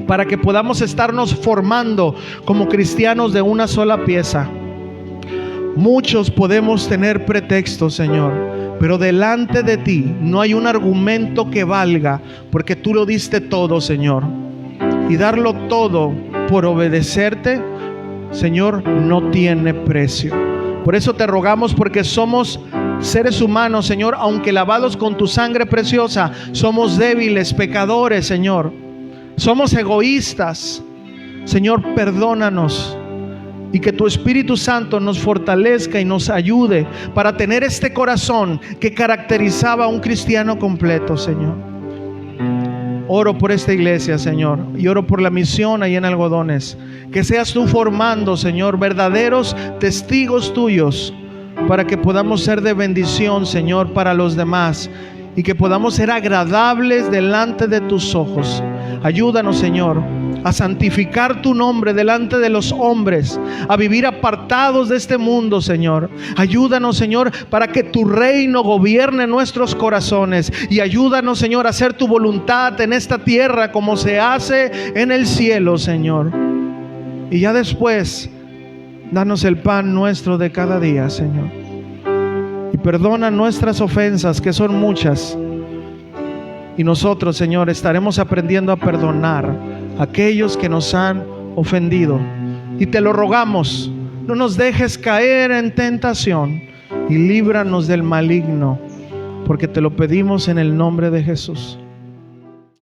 para que podamos estarnos formando como cristianos de una sola pieza. Muchos podemos tener pretextos, Señor, pero delante de ti no hay un argumento que valga, porque tú lo diste todo, Señor. Y darlo todo por obedecerte, Señor, no tiene precio. Por eso te rogamos, porque somos seres humanos, Señor, aunque lavados con tu sangre preciosa, somos débiles, pecadores, Señor. Somos egoístas. Señor, perdónanos. Y que tu Espíritu Santo nos fortalezca y nos ayude para tener este corazón que caracterizaba a un cristiano completo, Señor. Oro por esta iglesia, Señor, y oro por la misión ahí en Algodones. Que seas tú formando, Señor, verdaderos testigos tuyos, para que podamos ser de bendición, Señor, para los demás, y que podamos ser agradables delante de tus ojos. Ayúdanos, Señor, a santificar tu nombre delante de los hombres, a vivir apartados de este mundo, Señor. Ayúdanos, Señor, para que tu reino gobierne nuestros corazones, y ayúdanos, Señor, a hacer tu voluntad en esta tierra como se hace en el cielo, Señor. Y ya después, danos el pan nuestro de cada día, Señor. Y perdona nuestras ofensas, que son muchas. Y nosotros, Señor, estaremos aprendiendo a perdonar a aquellos que nos han ofendido. Y te lo rogamos, no nos dejes caer en tentación, y líbranos del maligno, porque te lo pedimos en el nombre de Jesús.